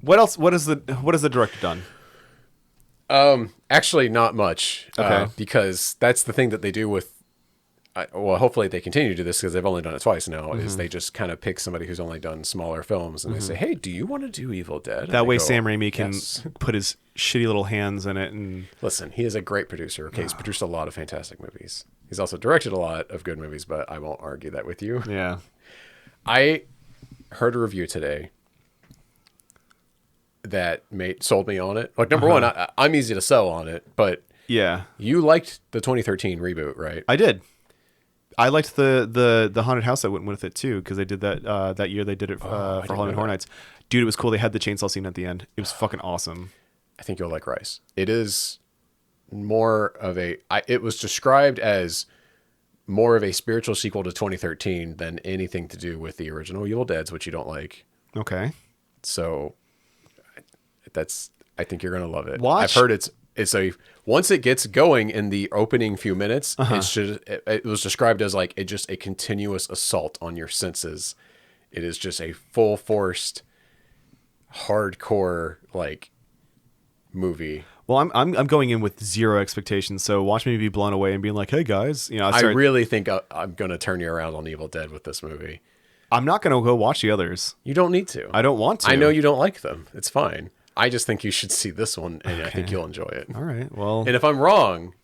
What else? What has the director done? Actually, not much. Okay. Because that's the thing that they do with. Well, hopefully they continue to do this because they've only done it twice now. Mm-hmm. Is they just kind of pick somebody who's only done smaller films and they say, "Hey, do you want to do Evil Dead?" That way, Sam Raimi can put his shitty little hands in it. And listen, he is a great producer. Okay, he's produced a lot of fantastic movies. He's also directed a lot of good movies, but I won't argue that with you. Yeah. I heard a review today that sold me on it. Like, number one, I'm easy to sell on it, but yeah, you liked the 2013 reboot, right? I did. I liked the haunted house that went with it too, because they did that that year. They did it for Halloween Horror Nights. Dude, it was cool. They had the chainsaw scene at the end. It was fucking awesome. I think you'll like Rise. It is more of it was described as more of a spiritual sequel to 2013 than anything to do with the original Evil Deads, which you don't like. Okay. So I think you're going to love it. Watch. I've heard once it gets going in the opening few minutes, it was described as like just a continuous assault on your senses. It is just a full forced, hardcore like movie. Well, I'm going in with zero expectations, so watch me be blown away and being like, "Hey guys, I really think I'm going to turn you around on Evil Dead with this movie. I'm not going to go watch the others. You don't need to. I don't want to. I know you don't like them. It's fine. I just think you should see this one, and I think you'll enjoy it. All right. Well, and if I'm wrong,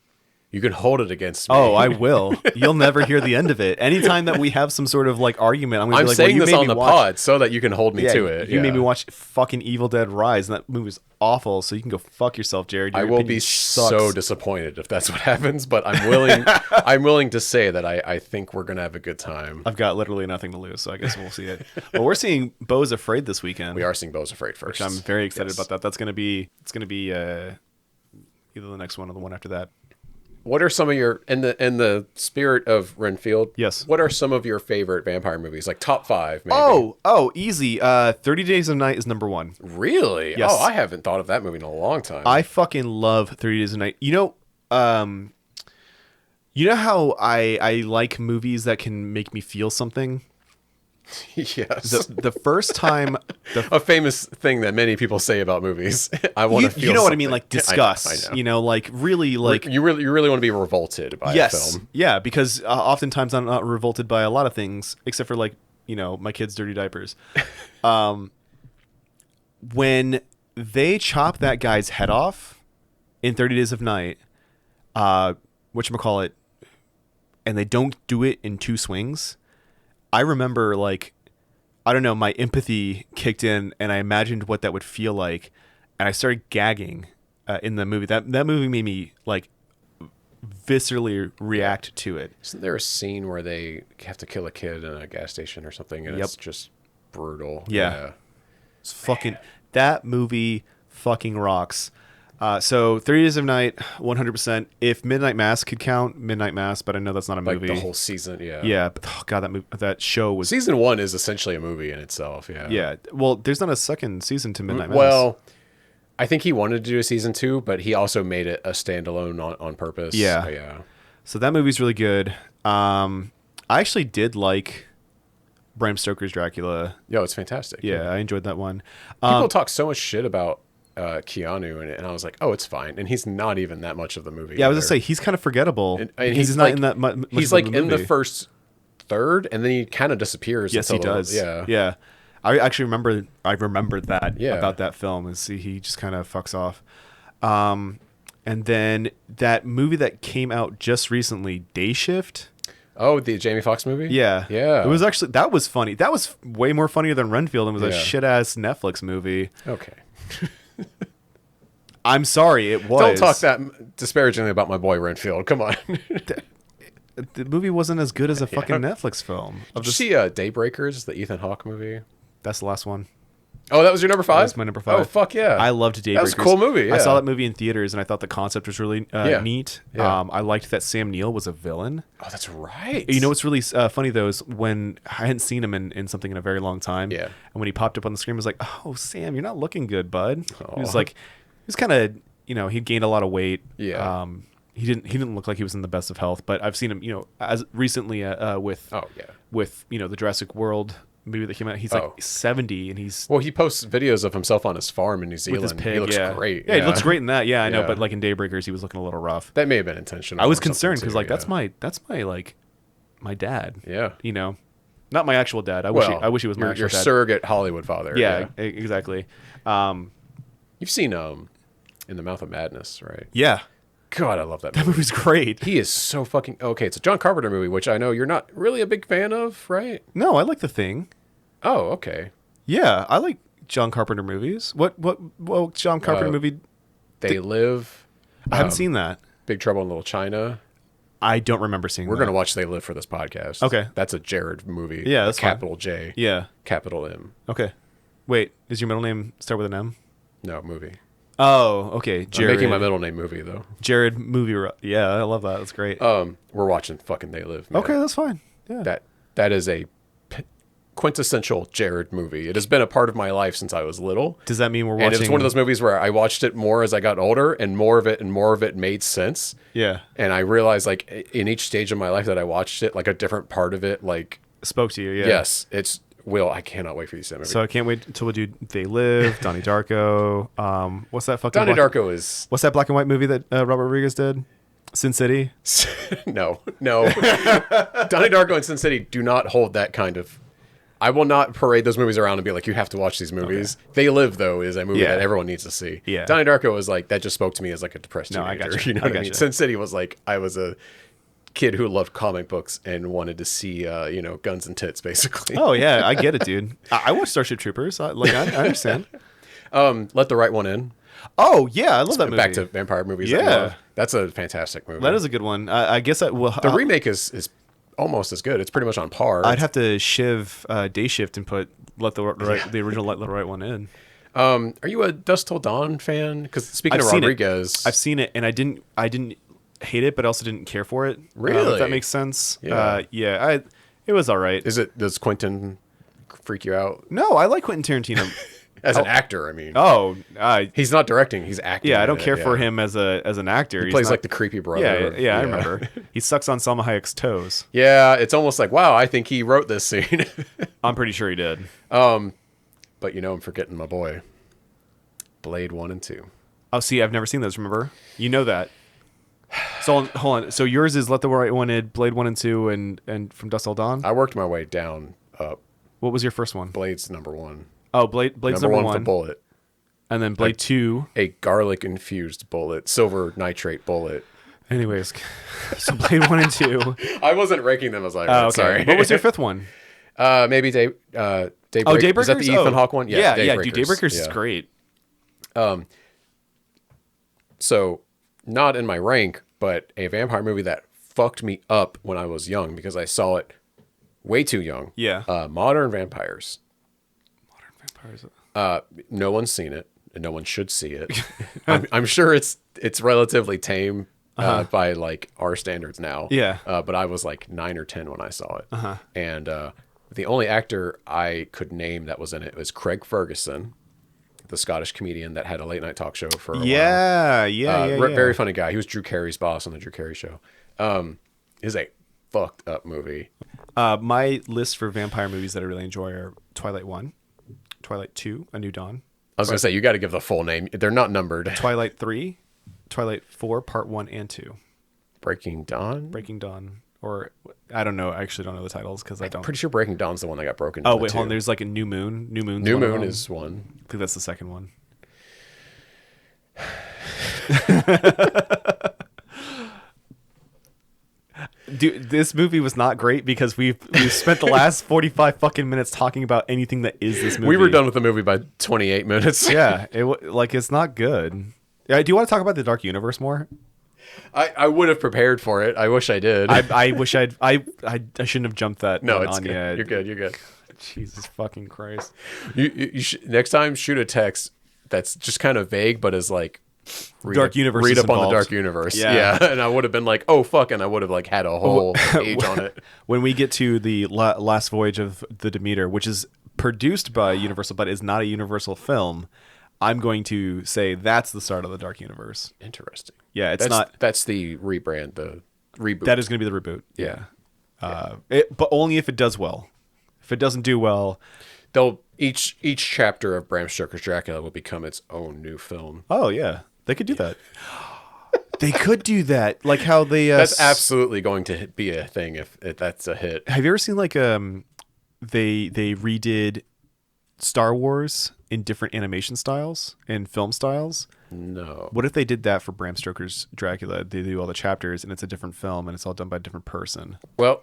you can hold it against me. Oh, I will. You'll never hear the end of it. Anytime that we have some sort of like argument, I'm going to be like, saying well, this on the pod so that you can hold me to it. You made me watch fucking Evil Dead Rise, and that movie's awful. So you can go fuck yourself, Jared. I will be so disappointed if that's what happens, but I'm willing to say that I think we're gonna have a good time. Either literally nothing to lose, so I guess we'll see it. Well, we're seeing Beau's Afraid this weekend. We are seeing Beau's Afraid first, which I'm very excited about. That's gonna be either the next one or the one after that. What are some of your in the spirit of Renfield? Yes. What are some of your favorite vampire movies? Like top 5, maybe. Oh, easy. 30 Days of Night is number 1. Really? Yes. Oh, I haven't thought of that movie in a long time. I fucking love 30 Days of Night. You know how I like movies that can make me feel something? Yes. The first time a famous thing that many people say about movies. I want to feel you know something. what I mean, like disgust. I know. You know, like really like you really want to be revolted by a film. Yeah, because oftentimes I'm not revolted by a lot of things except for like, you know, my kids' dirty diapers. When they chop that guy's head off in 30 Days of Night, whatchamacallit, and they don't do it in 2 swings, I remember, like, I don't know, my empathy kicked in, and I imagined what that would feel like, and I started gagging in the movie. That movie made me, like, viscerally react to it. Isn't there a scene where they have to kill a kid in a gas station or something, and it's just brutal? Yeah. It's fucking... That movie fucking rocks. So 30 Days of Night, 100%. If Midnight Mass could count, Midnight Mass, but I know that's not a movie. Like the whole season, yeah. Yeah, but oh god, that show was... Season 1 is essentially a movie in itself, yeah. Yeah, well, there's not a second season to Midnight Mass. Well, I think he wanted to do a season 2, but he also made it a standalone on purpose. Yeah. Yeah. So that movie's really good. I actually did like Bram Stoker's Dracula. Yo, it's fantastic. Yeah, I enjoyed that one. People talk so much shit about Keanu in it, and I was like, oh, it's fine, and he's not even that much of the movie. Yeah, I was gonna say he's kind of forgettable. And he's not in that much. He's like in the first third, and then he kind of disappears. Yes, he does. Yeah. I actually remembered that about that film. Is he just kind of fucks off. And then that movie that came out just recently, Day Shift. Oh, the Jamie Foxx movie? Yeah. Yeah. It was actually, that was funny. That was way more funnier than Renfield, and was a shit ass Netflix movie. Okay. I'm sorry, it was. Don't talk that disparagingly about my boy Renfield. Come on. The movie wasn't as good as a fucking Netflix film. Did you see Daybreakers, the Ethan Hawke movie? That's the last one. Oh, that was your number 5? That's my number 5. Oh, fuck yeah. I loved Daybreakers. That was a cool movie, yeah. I saw that movie in theaters, and I thought the concept was really neat. Yeah. I liked that Sam Neill was a villain. Oh, that's right. You know what's really funny, though, is when I hadn't seen him in something in a very long time. Yeah. And when he popped up on the screen, I was like, oh, Sam, you're not looking good, bud. Aww. He was like, he was kind of, he'd gained a lot of weight. Yeah. He didn't look like he was in the best of health, but I've seen him, as recently with the Jurassic World movie that came out. He's like 70, and he posts videos of himself on his farm in New Zealand. With his pig, he looks great. Yeah, he looks great in that. Yeah, I know, but like in Daybreakers, he was looking a little rough. That may have been intentional. I was concerned because that's my like my dad. Yeah, not my actual dad. I wish he was my actual your dad. Surrogate Hollywood father. Yeah, exactly. You've seen In the Mouth of Madness, right? Yeah. God, I love that movie. That movie's great. He is so fucking... Okay, it's a John Carpenter movie, which I know you're not really a big fan of, right? No, I like The Thing. Oh, okay. Yeah, I like John Carpenter movies. What John Carpenter movie? They Live. I haven't seen that. Big Trouble in Little China. I don't remember seeing We're that. going to watch They Live for this podcast. Okay. That's a Jared movie. Yeah, that's Capital fine. J. Yeah. Capital M. Okay. Wait, does your middle name start with an M? No, movie. Oh, okay. I'm Jared. making my middle name movie though. Jared movie. Yeah, I love that. That's great. We're watching fucking They Live. Man. Okay, that's fine. Yeah. That is a quintessential Jared movie. It has been a part of my life since I was little. Does that mean we're watching? And it's one of those movies where I watched it more as I got older, and more of it made sense. Yeah. And I realized, like, in each stage of my life that I watched it, like a different part of it, like spoke to you. Yeah. Yes, it's Will. I cannot wait for you to see that movie. So I can't wait until we do They Live, Donnie Darko. What's that fucking? Donnie Darko is. What's that black and white movie that Robert Rodriguez did? Sin City. No. Donnie Darko and Sin City do not hold that kind of. I will not parade those movies around and be like, you have to watch these movies. Okay. They Live, though, is a movie that everyone needs to see. Yeah. Donnie Darko was like, that just spoke to me as like a depressed teenager. I got you. You know what I mean? Sin City was like, I was a kid who loved comic books and wanted to see, guns and tits, basically. Oh, yeah. I get it, dude. I watched Starship Troopers. I understand. Let the Right One In. Oh, yeah. I love that movie. Back to vampire movies. Yeah. That's a fantastic movie. That is a good one. I guess that will. The remake is almost as good. It's pretty much on par. I'd have to day shift and put the original Let the Right One In. Are you a Dusk Till Dawn fan? Because speaking of Rodriguez, I've seen it and I didn't hate it, but I also didn't care for it. Really? If that makes sense. Yeah. It was all right. Does Quentin freak you out? No, I like Quentin Tarantino. As an actor, I mean. Oh, he's not directing; he's acting. Yeah, I don't care for him as an actor. He plays like the creepy brother. Yeah, I remember. He sucks on Salma Hayek's toes. Yeah, it's almost like, wow, I think he wrote this scene. I'm pretty sure he did. But I'm forgetting my boy. Blade 1 and 2. Oh, see, I've never seen those. Remember, you know that. So hold on. So yours is Let the Right One In, Blade 1 and 2, and From Dusk Till Dawn. I worked my way down up. What was your first one? Blade's number 1. Oh, Blade's number one. With a bullet. And then Blade 2. A garlic-infused bullet. Silver nitrate bullet. Anyways, so Blade 1 and 2. I wasn't ranking them as I okay. Sorry. What was your fifth one? Maybe Daybreakers. Oh, Daybreakers? Is that the Ethan Hawke one? Yeah, dude, Daybreakers is great. So, not in my rank, but a vampire movie that fucked me up when I was young because I saw it way too young. Yeah. Modern Vampires. Vampires. No one's seen it, and no one should see it. I'm sure it's relatively tame by like our standards now. Yeah. But I was like 9 or 10 when I saw it. And the only actor I could name that was in it was Craig Ferguson, the Scottish comedian that had a late night talk show for a while. Yeah. Very funny guy. He was Drew Carey's boss on the Drew Carey show. Is a fucked up movie. My list for vampire movies that I really enjoy are Twilight 1, Twilight 2, A New Dawn. I was going to say, you got to give the full name. They're not numbered. Twilight 3, Twilight 4, Part 1 and 2. Breaking Dawn? Breaking Dawn. Or, I don't know. I actually don't know the titles because I don't. I'm pretty sure Breaking Dawn's the one that got broken. Oh, wait, hold on. There's like a New Moon. New Moon is one. I think that's the second one. Dude, this movie was not great because we've spent the last 45 fucking minutes talking about anything that is this movie. We were done with the movie by 28 minutes. Yeah, it's not good. Yeah, do you want to talk about the Dark Universe more? I would have prepared for it. I wish I did. I wish I shouldn't have jumped that. No, it's on good. You. You're good. Jesus fucking Christ. You should, next time shoot a text that's just kind of vague, but is like Dark Universe. Read up involved. on the Dark Universe. Yeah. And I would have been like, oh fuck, and I would have like had a whole page on it. When we get to the last voyage of the Demeter, which is produced by Universal but is not a Universal film, I'm going to say that's the start of the Dark Universe. Interesting. Yeah, that's the rebrand, the reboot. That is going to be the reboot. Yeah. But only if it does well. If it doesn't do well, they'll each chapter of Bram Stoker's Dracula will become its own new film. Oh yeah, they could do that. They could do that, like how they. That's absolutely going to be a thing if that's a hit. Have you ever seen like they redid Star Wars in different animation styles and film styles? No. What if they did that for Bram Stoker's Dracula? They do all the chapters and it's a different film and it's all done by a different person. Well,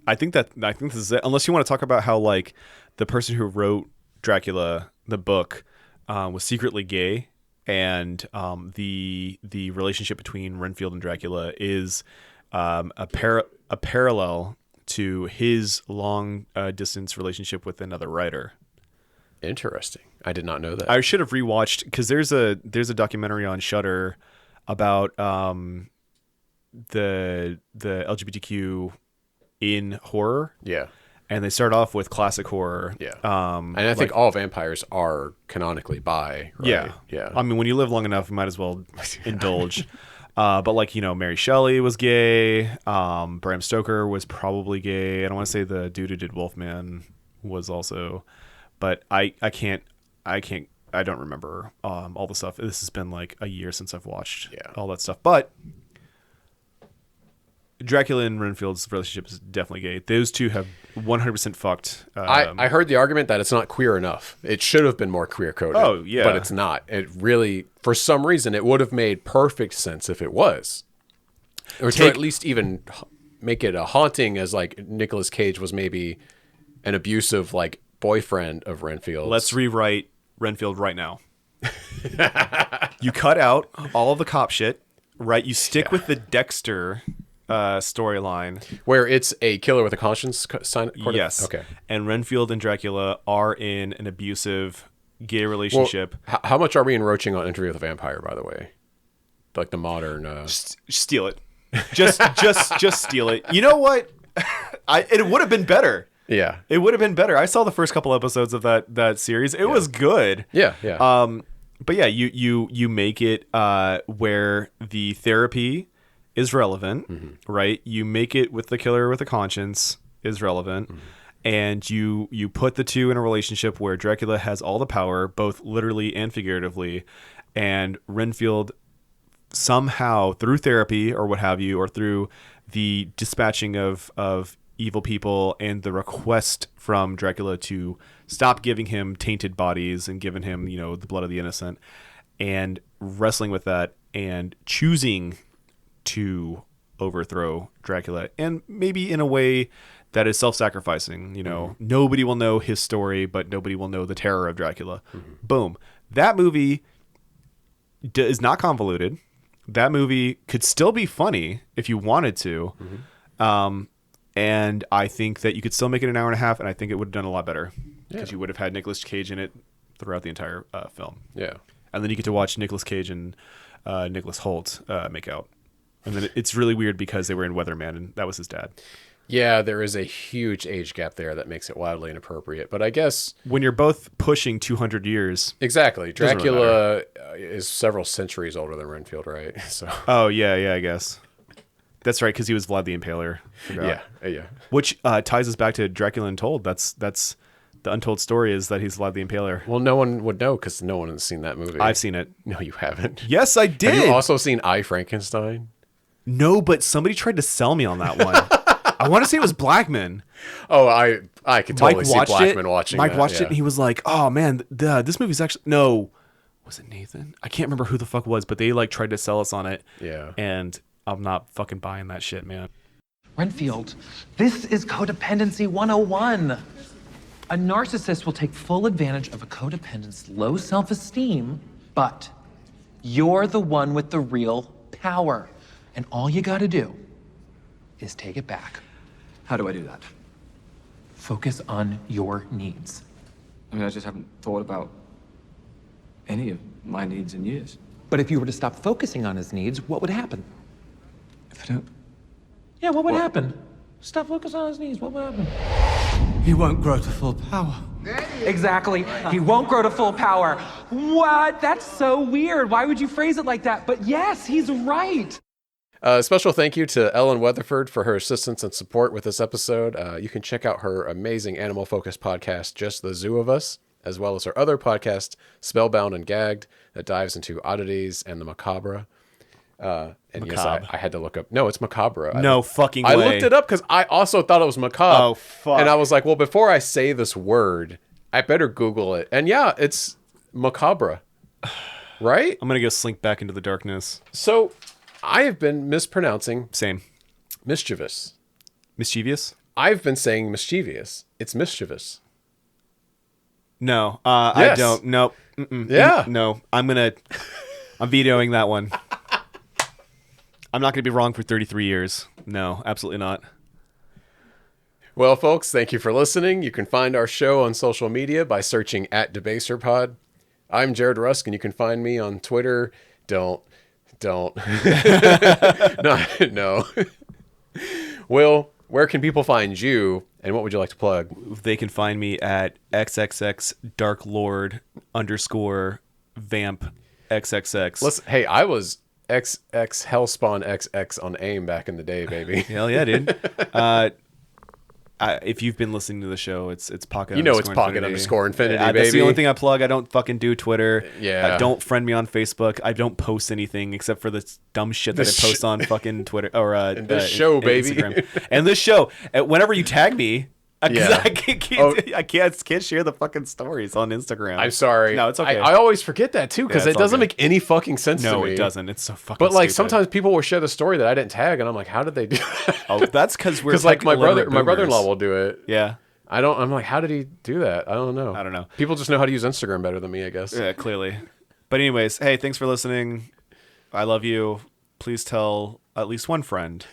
I think this is it. Unless you want to talk about how like the person who wrote Dracula, the book, was secretly gay, and the relationship between Renfield and Dracula is a parallel to his long distance relationship with another writer. Interesting. I did not know that. I should have rewatched because there's a documentary on Shudder about the LGBTQ in horror. Yeah. And they start off with classic horror. Yeah. And I think all vampires are canonically bi, right? Yeah. Yeah. I mean, when you live long enough, you might as well indulge. But like, Mary Shelley was gay. Bram Stoker was probably gay. I don't want to say the dude who did Wolfman was also, but I don't remember all the stuff. This has been like a year since I've watched all that stuff. But Dracula and Renfield's relationship is definitely gay. Those two have 100% fucked. I heard the argument that it's not queer enough. It should have been more queer coded. Oh, yeah. But it's not. It really, for some reason, it would have made perfect sense if it was. Or to at least even make it a haunting, as like Nicolas Cage was maybe an abusive like boyfriend of Renfield. Let's rewrite Renfield right now. You cut out all of the cop shit, right? You stick with the Dexter storyline where it's a killer with a conscience yes. Okay. And Renfield and Dracula are in an abusive gay relationship. Well, how much are we encroaching on Interview with a Vampire, by the way? Like the modern steal it. Just steal it. You know what? It would have been better. Yeah. It would have been better. I saw the first couple episodes of that series. It was good. Yeah. But yeah, you make it where the therapy is relevant, right? You make it with the killer with a conscience is relevant, and you put the two in a relationship where Dracula has all the power, both literally and figuratively, and Renfield somehow through therapy or what have you, or through the dispatching of evil people and the request from Dracula to stop giving him tainted bodies and giving him, the blood of the innocent, and wrestling with that and choosing to overthrow Dracula, and maybe in a way that is self-sacrificing. Nobody will know his story, but nobody will know the terror of Dracula. Boom. That movie is not convoluted. That movie could still be funny if you wanted to. And I think that you could still make it an hour and a half, and I think it would have done a lot better because you would have had Nicolas Cage in it throughout the entire film. Yeah. And then you get to watch Nicolas Cage and Nicholas Hoult make out. And then it's really weird because they were in Weatherman, and that was his dad. Yeah, there is a huge age gap there that makes it wildly inappropriate. But I guess when you're both pushing 200 years, exactly. Dracula is several centuries older than Renfield, right? So. Oh yeah, I guess that's right, because he was Vlad the Impaler. Yeah. Which ties us back to Dracula Untold. That's the untold story is that he's Vlad the Impaler. Well, no one would know because no one has seen that movie. I've seen it. No, you haven't. Yes, I did. Have you also seen I, Frankenstein? No, but somebody tried to sell me on that one. I want to say it was Blackman. Oh, I could totally see Blackman watching Mike that, watched it, and he was like, "Oh man, this movie's actually no." Was it Nathan? I can't remember who the fuck was, but they like tried to sell us on it. Yeah. And I'm not fucking buying that shit, man. Renfield, this is codependency 101. A narcissist will take full advantage of a codependent's low self-esteem, but you're the one with the real power. And all you gotta do is take it back. How do I do that? Focus on your needs. I mean, I just haven't thought about any of my needs in years. But if you were to stop focusing on his needs, what would happen? If I don't... Yeah, what would happen? Stop focusing on his needs, what would happen? He won't grow to full power. Exactly. He won't grow to full power. What? That's so weird. Why would you phrase it like that? But yes, he's right. Special thank you to Ellen Weatherford for her assistance and support with this episode. You can check out her amazing animal-focused podcast, Just the Zoo of Us, as well as her other podcast, Spellbound and Gagged, that dives into oddities and the macabre. And yes, I had to look up. No, it's macabre. No fucking way. I looked it up because I also thought it was macabre. Oh, fuck. And I was like, well, before I say this word, I better Google it. And yeah, it's macabre. Right? I'm going to go slink back into the darkness. So... I have been mispronouncing. Same. Mischievous. Mischievous? I've been saying mischievous. It's mischievous. No, yes. I don't. Nope. Yeah. No, I'm vetoing that one. I'm not going to be wrong for 33 years. No, absolutely not. Well, folks, thank you for listening. You can find our show on social media by searching @DebaserPod. I'm Jared Rusk, and you can find me on Twitter. Don't. No. Will, where can people find you, and what would you like to plug? They can find me at xxxdarklord_vamp XXX. Listen, hey, I was XX Hellspawn XX on AIM back in the day, baby. Hell yeah, dude. If you've been listening to the show, it's pocket. You know it's pocket_infinity, baby. That's the only thing I plug. I don't fucking do Twitter. Yeah. Don't friend me on Facebook. I don't post anything except for this dumb shit that I post on fucking Twitter or this show, baby. Instagram. And this show. Whenever you tag me, Yeah. I can't share the fucking stories on Instagram. I'm sorry. No, it's okay. I always forget that too because Yeah, it it's all doesn't good. make any fucking sense to me. No, it doesn't. It's so fucking But like stupid. sometimes people will share the story that I didn't tag, and I'm like, how did they do that? Oh, that's because we're like my illiterate brother-in-law boomers. will do it. Yeah. I'm like, how did he do that? I don't know. People just know how to use Instagram better than me, I guess. Yeah, clearly. But anyways, hey, thanks for listening. I love you. Please tell at least one friend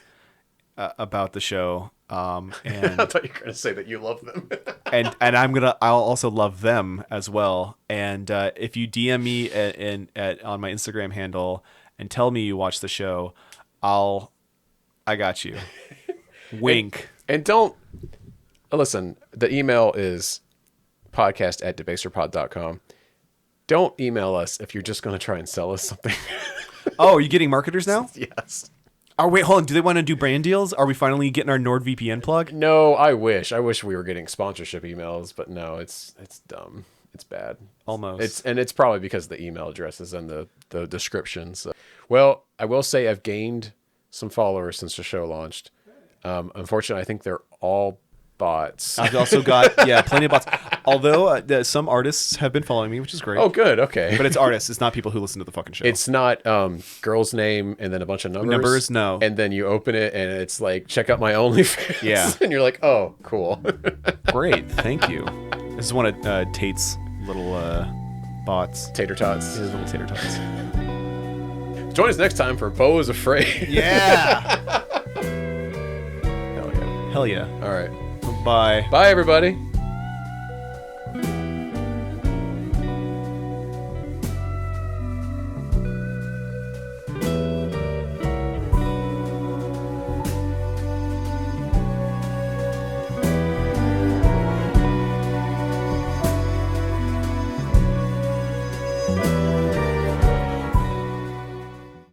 about the show. And I thought you were gonna say that you love them. and I'll also love them as well. And if you DM me on my Instagram handle and tell me you watch the show, I got you. Wink. And don't listen. The email is podcast@debaserpod.com. Don't email us if you're just going to try and sell us something. Oh, are you getting marketers now? Yes. Oh, wait, hold on. Do they want to do brand deals? Are we finally getting our NordVPN plug? No, I wish we were getting sponsorship emails, but no, it's dumb. It's bad. Almost. It's probably because the email addresses and the descriptions. Well, I will say I've gained some followers since the show launched. Unfortunately, I think they're all bots. I've also got plenty of bots. Although some artists have been following me, which is great. Oh, good. Okay. But it's artists. It's not people who listen to the fucking show. It's not girl's name and then a bunch of numbers. No. And then you open it and it's like, check out my OnlyFans. Yeah. And you're like, oh, cool. Great. Thank you. This is one of Tate's little bots. Tater tots. His little tater tots. Join us next time for Beau is Afraid. Yeah. Hell yeah. Hell yeah. All right. Bye. Bye, everybody.